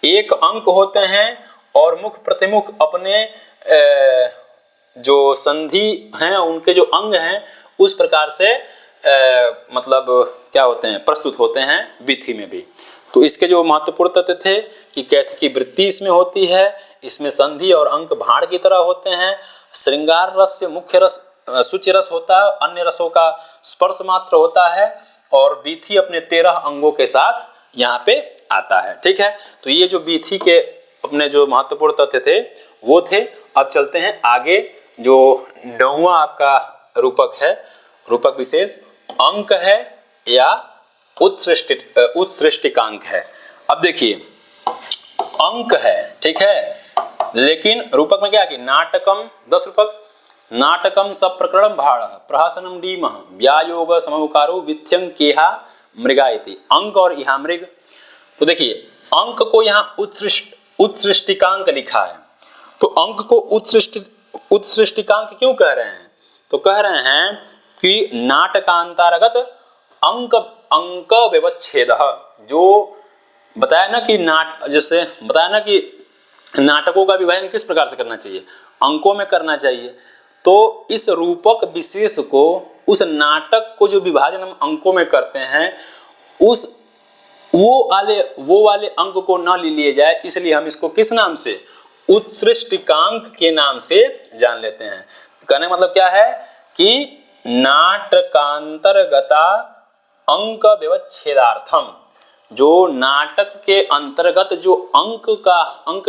A: 1 अंक होते हैं, और मुख प्रतिमुख अपने जो संधि हैं उनके जो अंग हैं उस प्रकार से मतलब क्या होते हैं, प्रस्तुत होते हैं वीथी में भी। तो इसके जो महत्वपूर्ण तथ्य थे कि कैसे की वृत्ति इसमें होती है, इसमें संधि और अंक भाड़ की तरह होते हैं, श्रृंगार रस से मुख्य रस सूच्य रस होता है, अन्य रसों का स्पर्श मात्र होता है, और वीथी अपने 13 अंगों के साथ यहाँ पे आता है, ठीक है। तो ये जो वीथी के अपने जो महत्वपूर्ण तथ्य थे वो थे। अब चलते हैं आगे जो 9वां आपका रूपक है, रूपक विशेष अंक है या उत्सृष्टिकांक है। अब देखिए अंक है, ठीक है, लेकिन रूपक में क्या है कि नाटकम 10 रूपक, नाटकम सप्रकरणम भाड़ प्रहसनम डीम व्यायोग समकारो विथ्यं केहा मृगा इति। अंक और यहाँ मृग। तो देखिए अंक को यहाँ उत्सृष्टिकांक लिखा है, तो अंक को उत्सृष्टिकांक क्यों कह रहे हैं? तो कह रहे हैं कि नाटकांतर्गत अंक व्यवच्छेद, जो बताया ना कि जैसे बताया ना कि नाटकों का विभाजन किस प्रकार से करना चाहिए, अंकों में करना चाहिए। तो इस रूपक विशेष को, उस नाटक को जो विभाजन हम अंकों में करते हैं, वो वाले अंक को न ले लिए जाए, इसलिए हम इसको किस नाम से, उत्सृष्टिकांक के नाम से जान लेते हैं। कहने का मतलब क्या है कि नाटकांतर्गता अंक व्यवच्छेदार्थम, जो नाटक के अंतर्गत जो अंक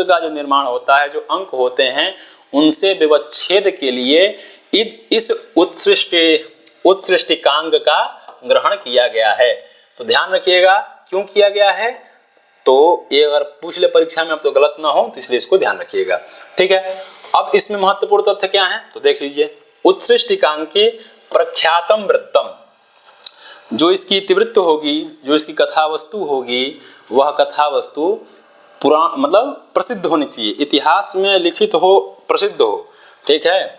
A: का जो निर्माण होता है, जो अंक होते हैं, उनसे व्यवच्छेद के लिए इस उत्सृष्टिकांक का ग्रहण किया गया है। तो ध्यान रखिएगा क्यों किया गया है, तो ये अगर पूछ ले परीक्षा में अब तो गलत ना हो, तो इसलिए इसको ध्यान रखिएगा, ठीक है। अब इसमें महत्वपूर्ण तथ्य क्या है, तो देख लीजिए। उत्सृष्टिकांक के प्रख्यातम वृत्तम, जो इसकी इतिवृत्त होगी, जो इसकी कथा वस्तु होगी, वह कथा वस्तु मतलब प्रसिद्ध होनी चाहिए, इतिहास में लिखित हो, प्रसिद्ध हो, ठीक है।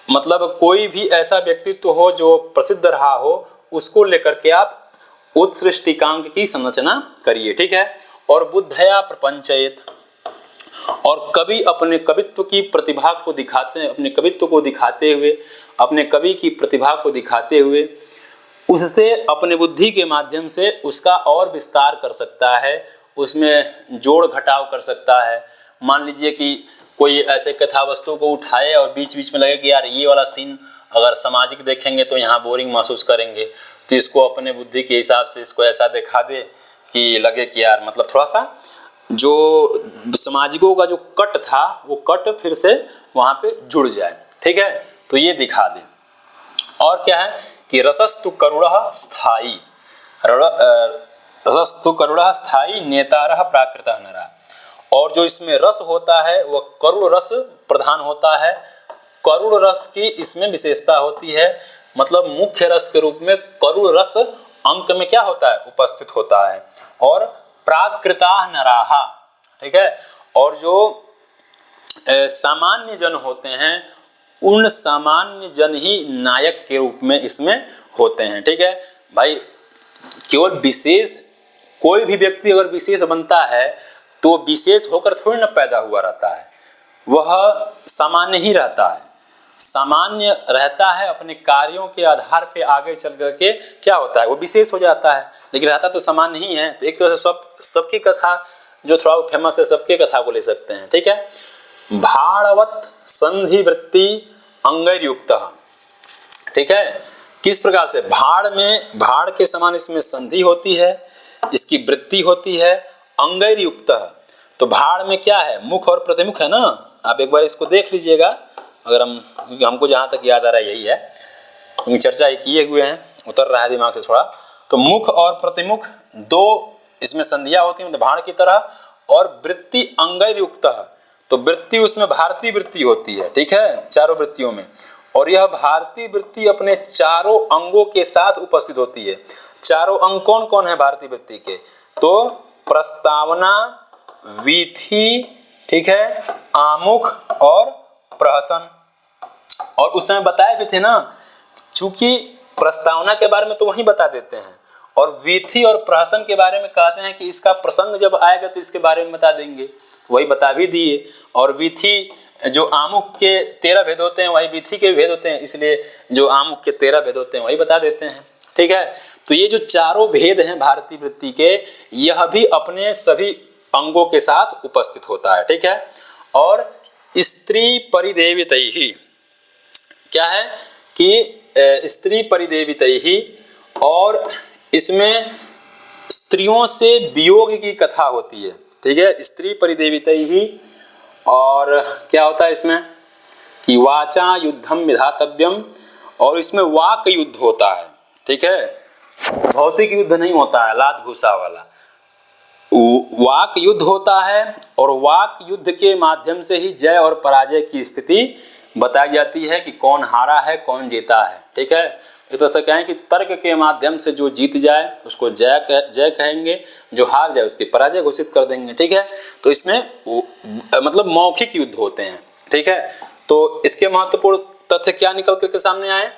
A: मतलब कोई भी ऐसा व्यक्तित्व हो जो प्रसिद्ध रहा हो, उसको लेकर के आप उत्सृष्टिकांक की संरचना करिए, ठीक है। और बुद्धया प्रपंचयेत, और कवि अपने कवित्व की प्रतिभा को दिखाते हैं, अपने कवित्व को दिखाते हुए, अपने कवि की प्रतिभा को दिखाते हुए उससे अपने बुद्धि के माध्यम से उसका और विस्तार कर सकता है, उसमें जोड़ घटाव कर सकता है। मान लीजिए कि कोई ऐसे कथा वस्तु को उठाए और बीच बीच में लगे कि यार ये वाला सीन अगर सामाजिक देखेंगे तो यहाँ बोरिंग महसूस करेंगे, तो इसको अपने बुद्धि के हिसाब से इसको ऐसा दिखा दे कि लगे कि यार मतलब थोड़ा सा जो सामाजिकों का जो कट था वो कट फिर से वहाँ पे जुड़ जाए, ठीक है, तो ये दिखा दे। और क्या है कि रसस्तु करुणः स्थायी, रसस्तु करुणः स्थायी नेतारः प्राकृतः नरः, और जो इसमें रस होता है वह करुण रस प्रधान होता है। करुण रस की इसमें विशेषता होती है, मतलब मुख्य रस के रूप में करुण रस अंक में क्या होता है, उपस्थित होता है। और प्राकृताः नराः, ठीक है, और जो सामान्य जन होते हैं, उन सामान्य जन ही नायक के रूप में इसमें होते हैं, ठीक है भाई। केवल विशेष, कोई भी व्यक्ति अगर विशेष बनता है तो विशेष होकर थोड़ी ना पैदा हुआ रहता है, वह सामान्य ही रहता है, सामान्य रहता है, अपने कार्यों के आधार पे आगे चल करके क्या होता है, वो विशेष हो जाता है, लेकिन रहता तो सामान्य ही है। तो एक तरह से सबकी कथा जो थोड़ा फेमस है, सबके कथा को ले सकते हैं, ठीक है। भाड़वत संधि वृत्ति अंगैर्युक्त, ठीक है, किस प्रकार से भाड़ के समान इसमें संधि होती है, इसकी वृत्ति होती है, अंगैर्युक्त। तो भाड़ में क्या है, मुख और प्रतिमुख है ना, आप एक बार इसको देख लीजिएगा, अगर हमको जहाँ तक याद आ रहा है यही है, क्योंकि चर्चा ही किए हुए हैं, उतर रहा है दिमाग से थोड़ा। तो मुख और प्रतिमुख दो इसमें संधियाँ होती हैं, मतलब भाड़ की तरह। और वृत्ति अंगैर्युक्त, तो वृत्ति उसमें भारतीय वृत्ति होती है, ठीक है, चारों वृत्तियों में। और यह भारतीय वृत्ति अपने चारों अंगों के साथ उपस्थित होती है। चारों अंग कौन कौन है भारतीय वृत्ति के, तो प्रस्तावना, वीथी, ठीक है, आमुख और प्रहसन। और उस समय बताए भी थे ना, चूंकि प्रस्तावना के बारे में तो वही बता देते हैं, और वीथी और प्रहसन के बारे में कहते हैं कि इसका प्रसंग जब आएगा तो इसके बारे में बता देंगे, वही बता भी दिए। और वीथी, जो आमुख के 13 भेद होते हैं वही वीथी के भेद होते हैं, इसलिए जो आमुख के 13 भेद होते हैं वही बता देते हैं, ठीक है। तो ये जो चारों भेद हैं भारतीय वृत्ति के, यह भी अपने सभी अंगों के साथ उपस्थित होता है, ठीक है। और स्त्री परिदेवितैहि, क्या है कि स्त्री परिदेवितैहि, और इसमें स्त्रियों से वियोग की कथा होती है, ठीक है, स्त्री परिदेवितैहि। और क्या होता है इसमें, कि वाचा युद्धम विधातव्यम, और इसमें वाक युद्ध होता है, ठीक है, भौतिक युद्ध नहीं होता है लात घुसा वाला, वाक युद्ध होता है। और वाक युद्ध के माध्यम से ही जय और पराजय की स्थिति बताई जाती है कि कौन हारा है कौन जीता है, ठीक है। एक तरह से कहें कि तर्क के माध्यम से जो जीत जाए उसको जय कहेंगे, जो हार जाए उसकी पराजय घोषित कर देंगे, ठीक है। तो इसमें मतलब मौखिक युद्ध होते हैं, ठीक है। तो इसके महत्वपूर्ण तथ्य क्या निकल करके सामने आए,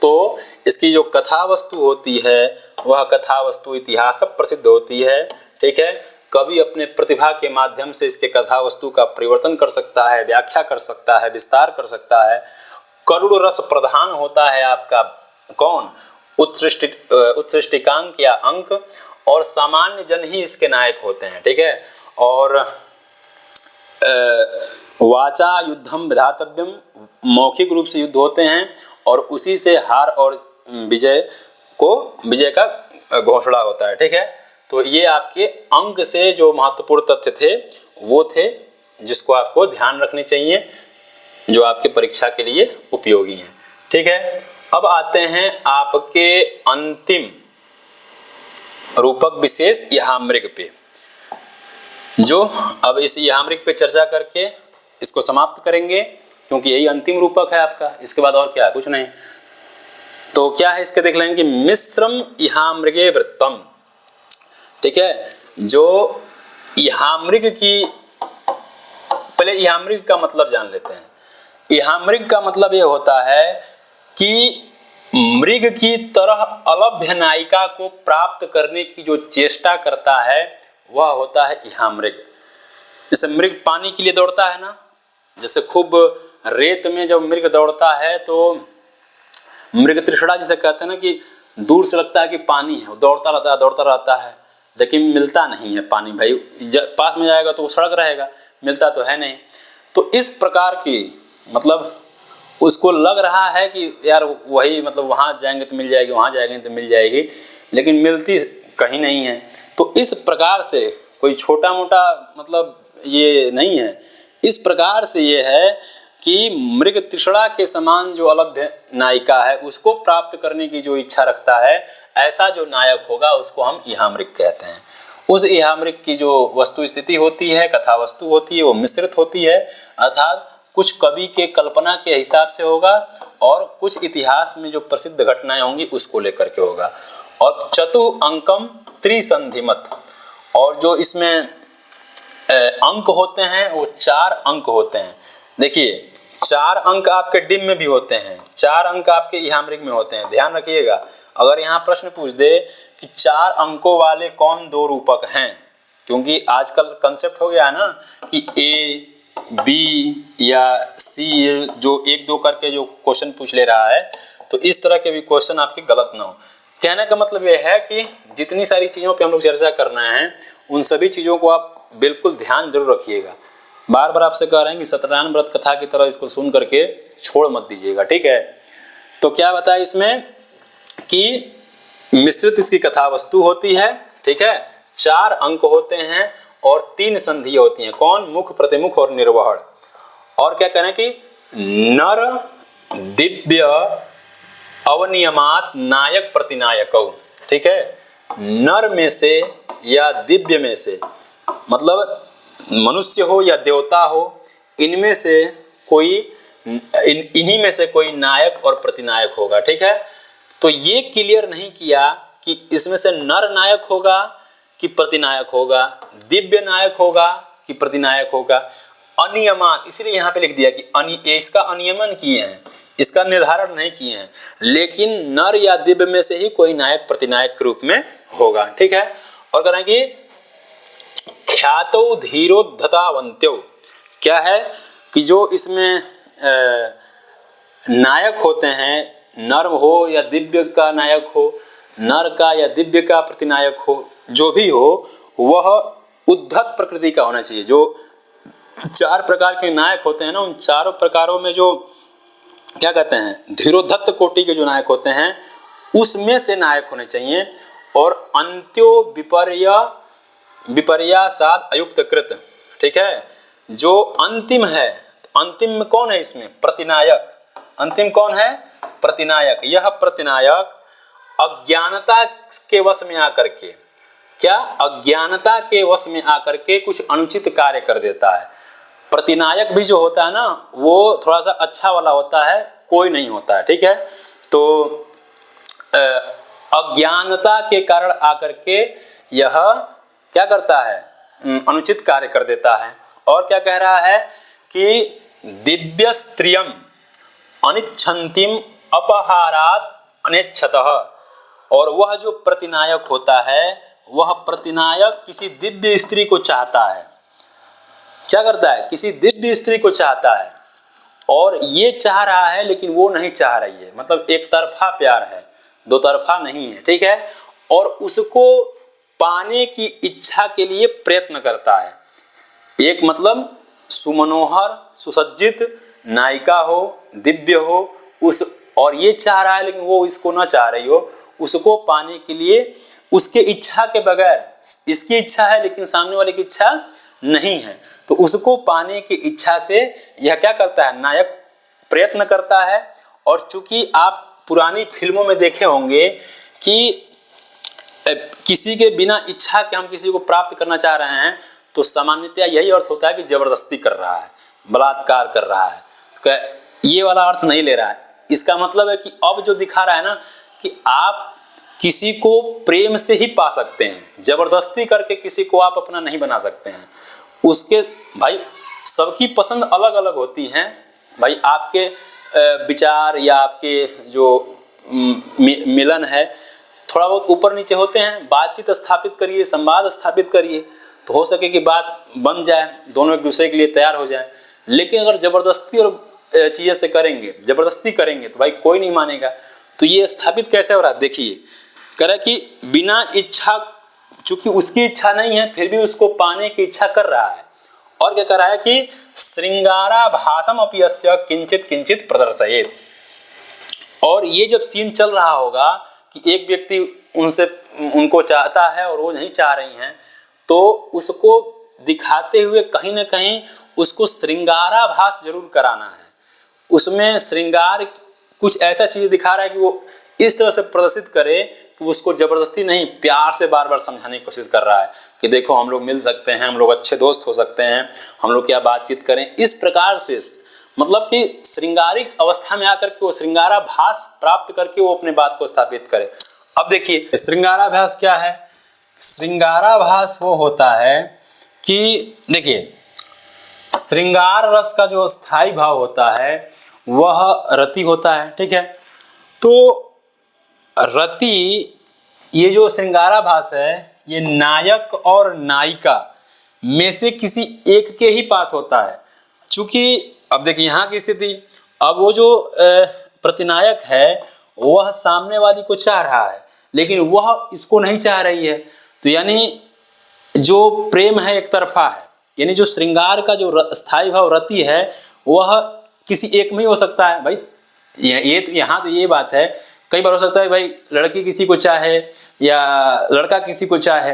A: तो इसकी जो कथा वस्तु होती है वह कथा वस्तु इतिहास प्रसिद्ध होती है, ठीक है। कवि अपने प्रतिभा के माध्यम से इसके कथा वस्तु का परिवर्तन कर सकता है, व्याख्या कर सकता है, विस्तार कर सकता है। करुण रस प्रधान होता है आपका कौन, उत्सृष्टिकांक या अंक, और सामान्य जन ही इसके नायक होते हैं, ठीक है। और वाचा युद्धम विधातव्यम, मौखिक रूप से युद्ध होते हैं और उसी से हार और विजय का घोषणा होता है, ठीक है। तो ये आपके अंक से जो महत्वपूर्ण तथ्य थे वो थे जिसको आपको ध्यान रखने चाहिए, जो आपके परीक्षा के लिए उपयोगी हैं, ठीक है। अब आते हैं आपके अंतिम रूपक विशेष याहामृग पे, जो अब इस याहामृग पे चर्चा करके इसको समाप्त करेंगे, क्योंकि यही अंतिम रूपक है आपका, इसके बाद और क्या, कुछ नहीं। तो क्या है इसके देख लेंगे कि मिश्रम याहामृगे वृत्तम, ठीक है। जो याहामृग की, पहले याहामृग का मतलब जान लेते हैं। याहामृग का मतलब ये होता है कि मृग की तरह अलभ्य नायिका को प्राप्त करने की जो चेष्टा करता है वह होता है याहामृग। जैसे मृग पानी के लिए दौड़ता है ना, जैसे खूब रेत में जब मृग दौड़ता है तो मृग तृष्णा जिसे कहते हैं ना, कि दूर से लगता है कि पानी है, वो दौड़ता रहता है, लेकिन मिलता नहीं है पानी, भाई पास में जाएगा तो वो सड़क रहेगा, मिलता तो है नहीं। तो इस प्रकार की मतलब उसको लग रहा है कि यार वही, मतलब वहाँ जाएंगे तो मिल जाएगी, वहाँ जाएंगे तो मिल जाएगी, लेकिन मिलती कहीं नहीं है। तो इस प्रकार से कोई छोटा मोटा मतलब ये नहीं है, इस प्रकार से ये है कि मृग तृष्णा के समान जो अलभ्य नायिका है उसको प्राप्त करने की जो इच्छा रखता है, ऐसा जो नायक होगा उसको हम याहामृग कहते हैं। उस याहामृग की जो वस्तु स्थिति होती है, कथा वस्तु होती है, वो मिश्रित होती है, अर्थात कुछ कवि के कल्पना के हिसाब से होगा और कुछ इतिहास में जो प्रसिद्ध घटनाएं होंगी उसको लेकर के होगा। और चतु अंकम त्रिसंधिमत, और जो इसमें अंक होते हैं वो 4 अंक होते हैं। देखिए 4 अंक आपके डिम में भी होते हैं, 4 अंक आपके याहामृग में होते हैं। ध्यान रखिएगा, अगर यहाँ प्रश्न पूछ दे कि 4 अंकों वाले कौन 2 रूपक हैं, क्योंकि आजकल कंसेप्ट हो गया है ना कि ए बी या सी जो 1-2 करके जो क्वेश्चन पूछ ले रहा है, तो इस तरह के भी क्वेश्चन आपके गलत ना हो। कहने का मतलब ये है कि जितनी सारी चीज़ों पे हम लोग चर्चा करना है उन सभी चीज़ों को आप बिल्कुल ध्यान जरूर रखिएगा। बार बार आपसे कह रहे हैं कि सत्यनारायण व्रत कथा की तरह इसको सुन करके छोड़ मत दीजिएगा, ठीक है। तो क्या बताया इसमें कि मिश्रित इसकी कथा वस्तु होती है, ठीक है, 4 अंक होते हैं और 3 संधि होती हैं, कौन, मुख, प्रतिमुख और निर्वहण। और क्या करें कि नर दिव्य अवनियमात नायक प्रतिनायक, ठीक है। नर में से या दिव्य में से, मतलब मनुष्य हो या देवता हो, इनमें से कोई इन्हीं में से कोई नायक और प्रतिनायक होगा, ठीक है। तो ये क्लियर नहीं किया कि इसमें से नर नायक होगा कि प्रतिनायक होगा, दिव्य नायक होगा कि प्रतिनायक होगा। अनियमान, इसलिए यहाँ पे लिख दिया कि इसका अनियमन किए हैं, इसका निर्धारण नहीं किए हैं, लेकिन नर या दिव्य में से ही कोई नायक प्रतिनायक के रूप में होगा, ठीक है। और कह रहे हैं कि ख्यातो धीरोद्धतावंत्यो, क्या है कि जो इसमें नायक होते हैं, नर हो या दिव्य का नायक हो, नर का या दिव्य का प्रतिनायक हो, जो भी हो वह उद्धत प्रकृति का होना चाहिए। जो 4 प्रकार के नायक होते हैं ना, उन चारों प्रकारों में जो क्या कहते हैं धीरोद्धत कोटि के जो नायक होते हैं उसमें से नायक होने चाहिए। और अंत्यो विपर्यासाद अयुक्त कृत, ठीक है, जो अंतिम है, अंतिम में कौन है इसमें? प्रतिनायक। अंतिम कौन है? प्रतिनायक। यह प्रतिनायक अज्ञानता के वश में आकर के, क्या? अज्ञानता के वश में आकर के कुछ अनुचित कार्य कर देता है। प्रतिनायक भी जो होता है ना, वो थोड़ा सा अच्छा वाला होता है, कोई नहीं होता है, ठीक है। तो अज्ञानता के कारण आकर के यह क्या करता है? अनुचित कार्य कर देता है। और क्या कह रहा है कि दिव्य स्त्रियम अनिच्छन्तिम अपहारात अनेच्छतः। और वह जो प्रतिनायक होता है, वह प्रतिनायक किसी दिव्य स्त्री को चाहता है। क्या करता है? किसी दिव्य स्त्री को चाहता है, और ये चाह रहा है लेकिन वो नहीं चाह रही है, मतलब एक तरफा प्यार है, दो तरफा नहीं है, ठीक है। और उसको पाने की इच्छा के लिए प्रयत्न करता है। एक मतलब सुमनोहर सुसज्जित नायिका हो, दिव्य हो, उस और ये चाह रहा है लेकिन वो इसको ना चाह रही हो, उसको पाने के लिए उसके इच्छा के बगैर, इसकी इच्छा है लेकिन सामने वाले की इच्छा नहीं है, तो उसको पाने की इच्छा से यह क्या करता है? नायक प्रयत्न करता है। और चूंकि आप पुरानी फिल्मों में देखे होंगे कि किसी के बिना इच्छा के हम किसी को प्राप्त करना चाह रहे हैं, तो सामान्यतया यही अर्थ होता है कि जबरदस्ती कर रहा है, बलात्कार कर रहा है। ये वाला अर्थ नहीं ले रहा है। इसका मतलब है कि अब जो दिखा रहा है ना, कि आप किसी को प्रेम से ही पा सकते हैं, जबरदस्ती करके किसी को आप अपना नहीं बना सकते हैं। उसके भाई सबकी पसंद अलग अलग होती हैं भाई, आपके विचार या आपके जो मिलन है थोड़ा बहुत ऊपर नीचे होते हैं। बातचीत स्थापित करिए, संवाद स्थापित करिए, तो हो सके कि बात बन जाए, दोनों एक दूसरे के लिए तैयार हो जाए। लेकिन अगर जबरदस्ती और चीज़ें से करेंगे, जबरदस्ती करेंगे, तो भाई कोई नहीं मानेगा। तो ये स्थापित कैसे हो रहा है? देखिए, कह रहा है कि बिना इच्छा, चूंकि उसकी इच्छा नहीं है फिर भी उसको पाने की इच्छा कर रहा है। और क्या कर रहा है कि श्रृंगाराभासम अपि यस्य किंचित किंचित प्रदर्शयेत्। और ये जब सीन चल रहा होगा कि एक व्यक्ति उनको चाहता है और वो नहीं चाह रही हैं, तो उसको दिखाते हुए कहीं ना कहीं उसको श्रृंगाराभास जरूर कराना है। उसमें श्रृंगार कुछ ऐसा चीज दिखा रहा है कि वो इस तरह से प्रदर्शित करे कि उसको जबरदस्ती नहीं, प्यार से बार बार समझाने की कोशिश कर रहा है कि देखो हम लोग मिल सकते हैं, हम लोग अच्छे दोस्त हो सकते हैं, हम लोग क्या बातचीत करें। इस प्रकार से मतलब कि श्रृंगारिक अवस्था में आकर के वो श्रृंगाराभास प्राप्त करके वो अपने बात को स्थापित करे। अब देखिए श्रृंगाराभास क्या है? श्रृंगाराभास वो होता है कि देखिए, श्रृंगार रस का जो स्थायी भाव होता है वह रति होता है, ठीक है। तो रति, ये जो श्रृंगाराभास है, ये नायक और नायिका में से किसी एक के ही पास होता है। चूंकि अब देखिए यहाँ की स्थिति, अब वो जो प्रतिनायक है वह सामने वाली को चाह रहा है लेकिन वह इसको नहीं चाह रही है, तो यानी जो प्रेम है एक तरफा है, यानी जो श्रृंगार का जो स्थायी भाव रति है वह किसी एक में ही हो सकता है। भाई ये तो यहाँ तो ये बात है, कई बार हो सकता है भाई लड़की किसी को चाहे या लड़का किसी को चाहे,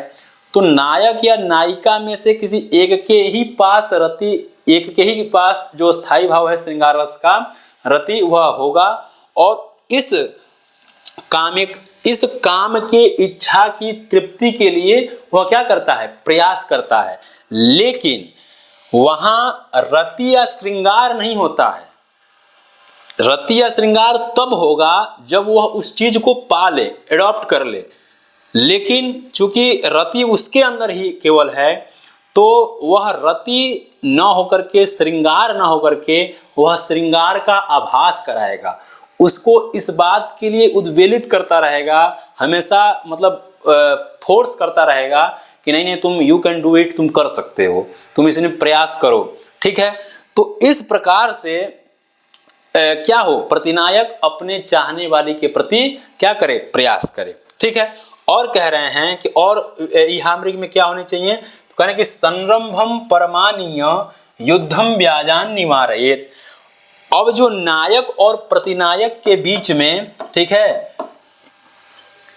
A: तो नायक या नायिका में से किसी एक के ही पास रति, एक के ही पास जो स्थायी भाव है श्रृंगार रस का, रति, वह होगा। और इस काम के इच्छा की तृप्ति के लिए वह क्या करता है? प्रयास करता है। लेकिन वहां रति या श्रृंगार नहीं होता है। रति या श्रृंगार तब होगा जब वह उस चीज को पा ले, एडॉप्ट कर ले। लेकिन चूंकि रति उसके अंदर ही केवल है, तो वह रति न होकर के, श्रृंगार न होकर के, वह श्रृंगार का आभास कराएगा, उसको इस बात के लिए उद्वेलित करता रहेगा हमेशा, मतलब फोर्स करता रहेगा कि नहीं नहीं तुम यू कैन डू इट, तुम कर सकते हो, तुम इसमें प्रयास करो, ठीक है। तो इस प्रकार से क्या हो, प्रतिनायक अपने चाहने वाली के प्रति क्या करे? प्रयास करे, ठीक है। और कह रहे हैं कि और इहामृग में क्या होनी चाहिए? तो कह रहे हैं कि संरंभम परमानीय युद्धम व्याजान निवारयेत्। अब जो नायक और प्रतिनायक के बीच में, ठीक है,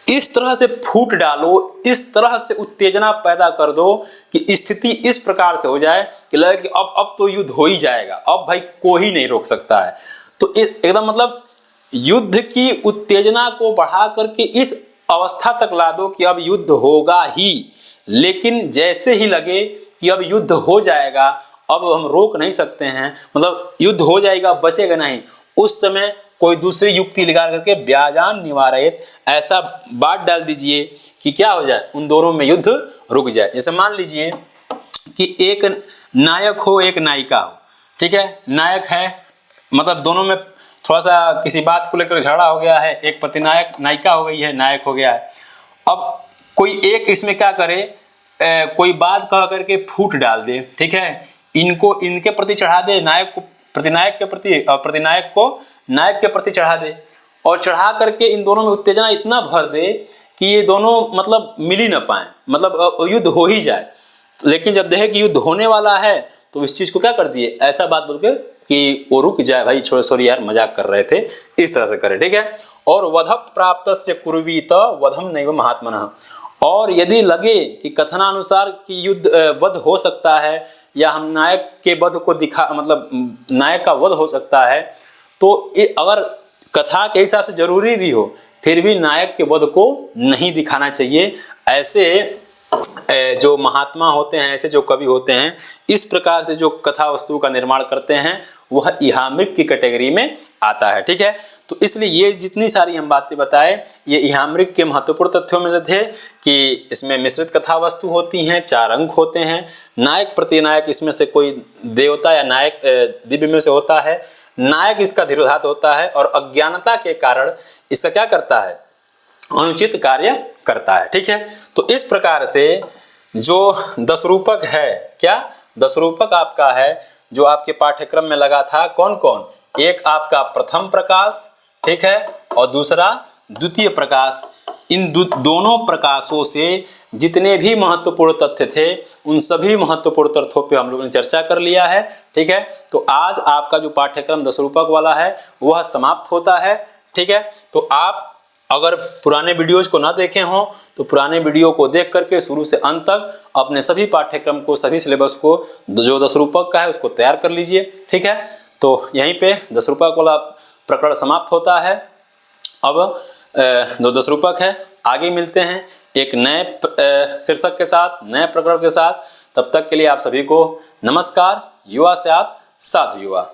A: इस तरह से फूट डालो, इस तरह से उत्तेजना पैदा कर दो कि स्थिति इस प्रकार से हो जाए कि लगे कि अब तो युद्ध हो ही जाएगा, अब भाई कोई नहीं रोक सकता है। तो एकदम मतलब युद्ध की उत्तेजना को बढ़ा करके इस अवस्था तक ला दो कि अब युद्ध होगा ही। लेकिन जैसे ही लगे कि अब युद्ध हो जाएगा, अब हम रोक नहीं सकते हैं, मतलब युद्ध हो जाएगा, बचेगा नहीं, उस समय कोई दूसरी युक्ति लगा करके व्याजान निवारयेत, ऐसा बात डाल दीजिए कि क्या हो जाए, उन दोनों में युद्ध रुक जाए। जैसे मान लीजिए कि एक नायक हो, एक नायिका हो, ठीक है, नायक है, मतलब दोनों में थोड़ा सा किसी बात को लेकर झगड़ा हो गया है, एक प्रतिनायक नायिका हो गई है, नायक हो गया है। अब कोई एक इसमें क्या करे, कोई बात कह करके फूट डाल दे, ठीक है, इनको इनके प्रति चढ़ा दे, नायक को प्रतिनायक के प्रति, प्रतिनायक को नायक के प्रति चढ़ा दे, और चढ़ा करके इन दोनों में उत्तेजना इतना भर दे कि ये दोनों मतलब मिल ही ना पाए, मतलब युद्ध हो ही जाए। लेकिन जब देखे कि युद्ध होने वाला है तो इस चीज को क्या कर दिए, ऐसा बात बोल के कि वो रुक जाए, भाई छोड़ो सॉरी यार मजाक कर रहे थे, इस तरह से करे, ठीक है। और वध प्राप्तस्य कुर्वीत वधम नैव महात्मनः, और यदि लगे कि कथनानुसार कि युद्ध वध हो सकता है या हम नायक के वध को दिखा, मतलब नायक का वध हो सकता है, तो अगर कथा के हिसाब से जरूरी भी हो फिर भी नायक के वध को नहीं दिखाना चाहिए। ऐसे जो महात्मा होते हैं, ऐसे जो कवि होते हैं, इस प्रकार से जो कथा वस्तु का निर्माण करते हैं वह इहामृग की कैटेगरी में आता है, ठीक है। तो इसलिए ये जितनी सारी हम बातें बताए ये इहामृग के महत्वपूर्ण तथ्यों में से थे कि इसमें मिश्रित कथा वस्तु होती हैं, 4 अंक होते हैं, नायक प्रतिनायक इसमें से कोई देवता या नायक दिव्य में से होता है, नायक इसका धीरोधात होता है और अज्ञानता के कारण इसका क्या करता है, अनुचित कार्य करता है, ठीक है। तो इस प्रकार से जो 10 रूपक है, क्या 10 रूपक आपका है जो आपके पाठ्यक्रम में लगा था, कौन कौन, एक आपका प्रथम प्रकाश, ठीक है, और दूसरा द्वितीय प्रकाश। इन दोनों प्रकाशों से जितने भी महत्वपूर्ण तथ्य थे उन सभी महत्वपूर्ण तथ्यों पे हम लोगों ने चर्चा कर लिया है, ठीक है। तो आज आपका जो पाठ्यक्रम 10 रूपक वाला है वह समाप्त होता है, ठीक है। तो आप अगर पुराने वीडियोज को ना देखे हों तो पुराने वीडियो को देख करके शुरू से अंत तक अपने सभी पाठ्यक्रम को, सभी सिलेबस को जो 10 रूपक का है उसको तैयार कर लीजिए, ठीक है। तो यहीं पे 10 रूपक वाला प्रकरण समाप्त होता है। अब 10 रूपक है, आगे मिलते हैं एक नए शीर्षक के साथ, नए प्रकरण के साथ। तब तक के लिए आप सभी को नमस्कार। युवा से आप साधु युवा।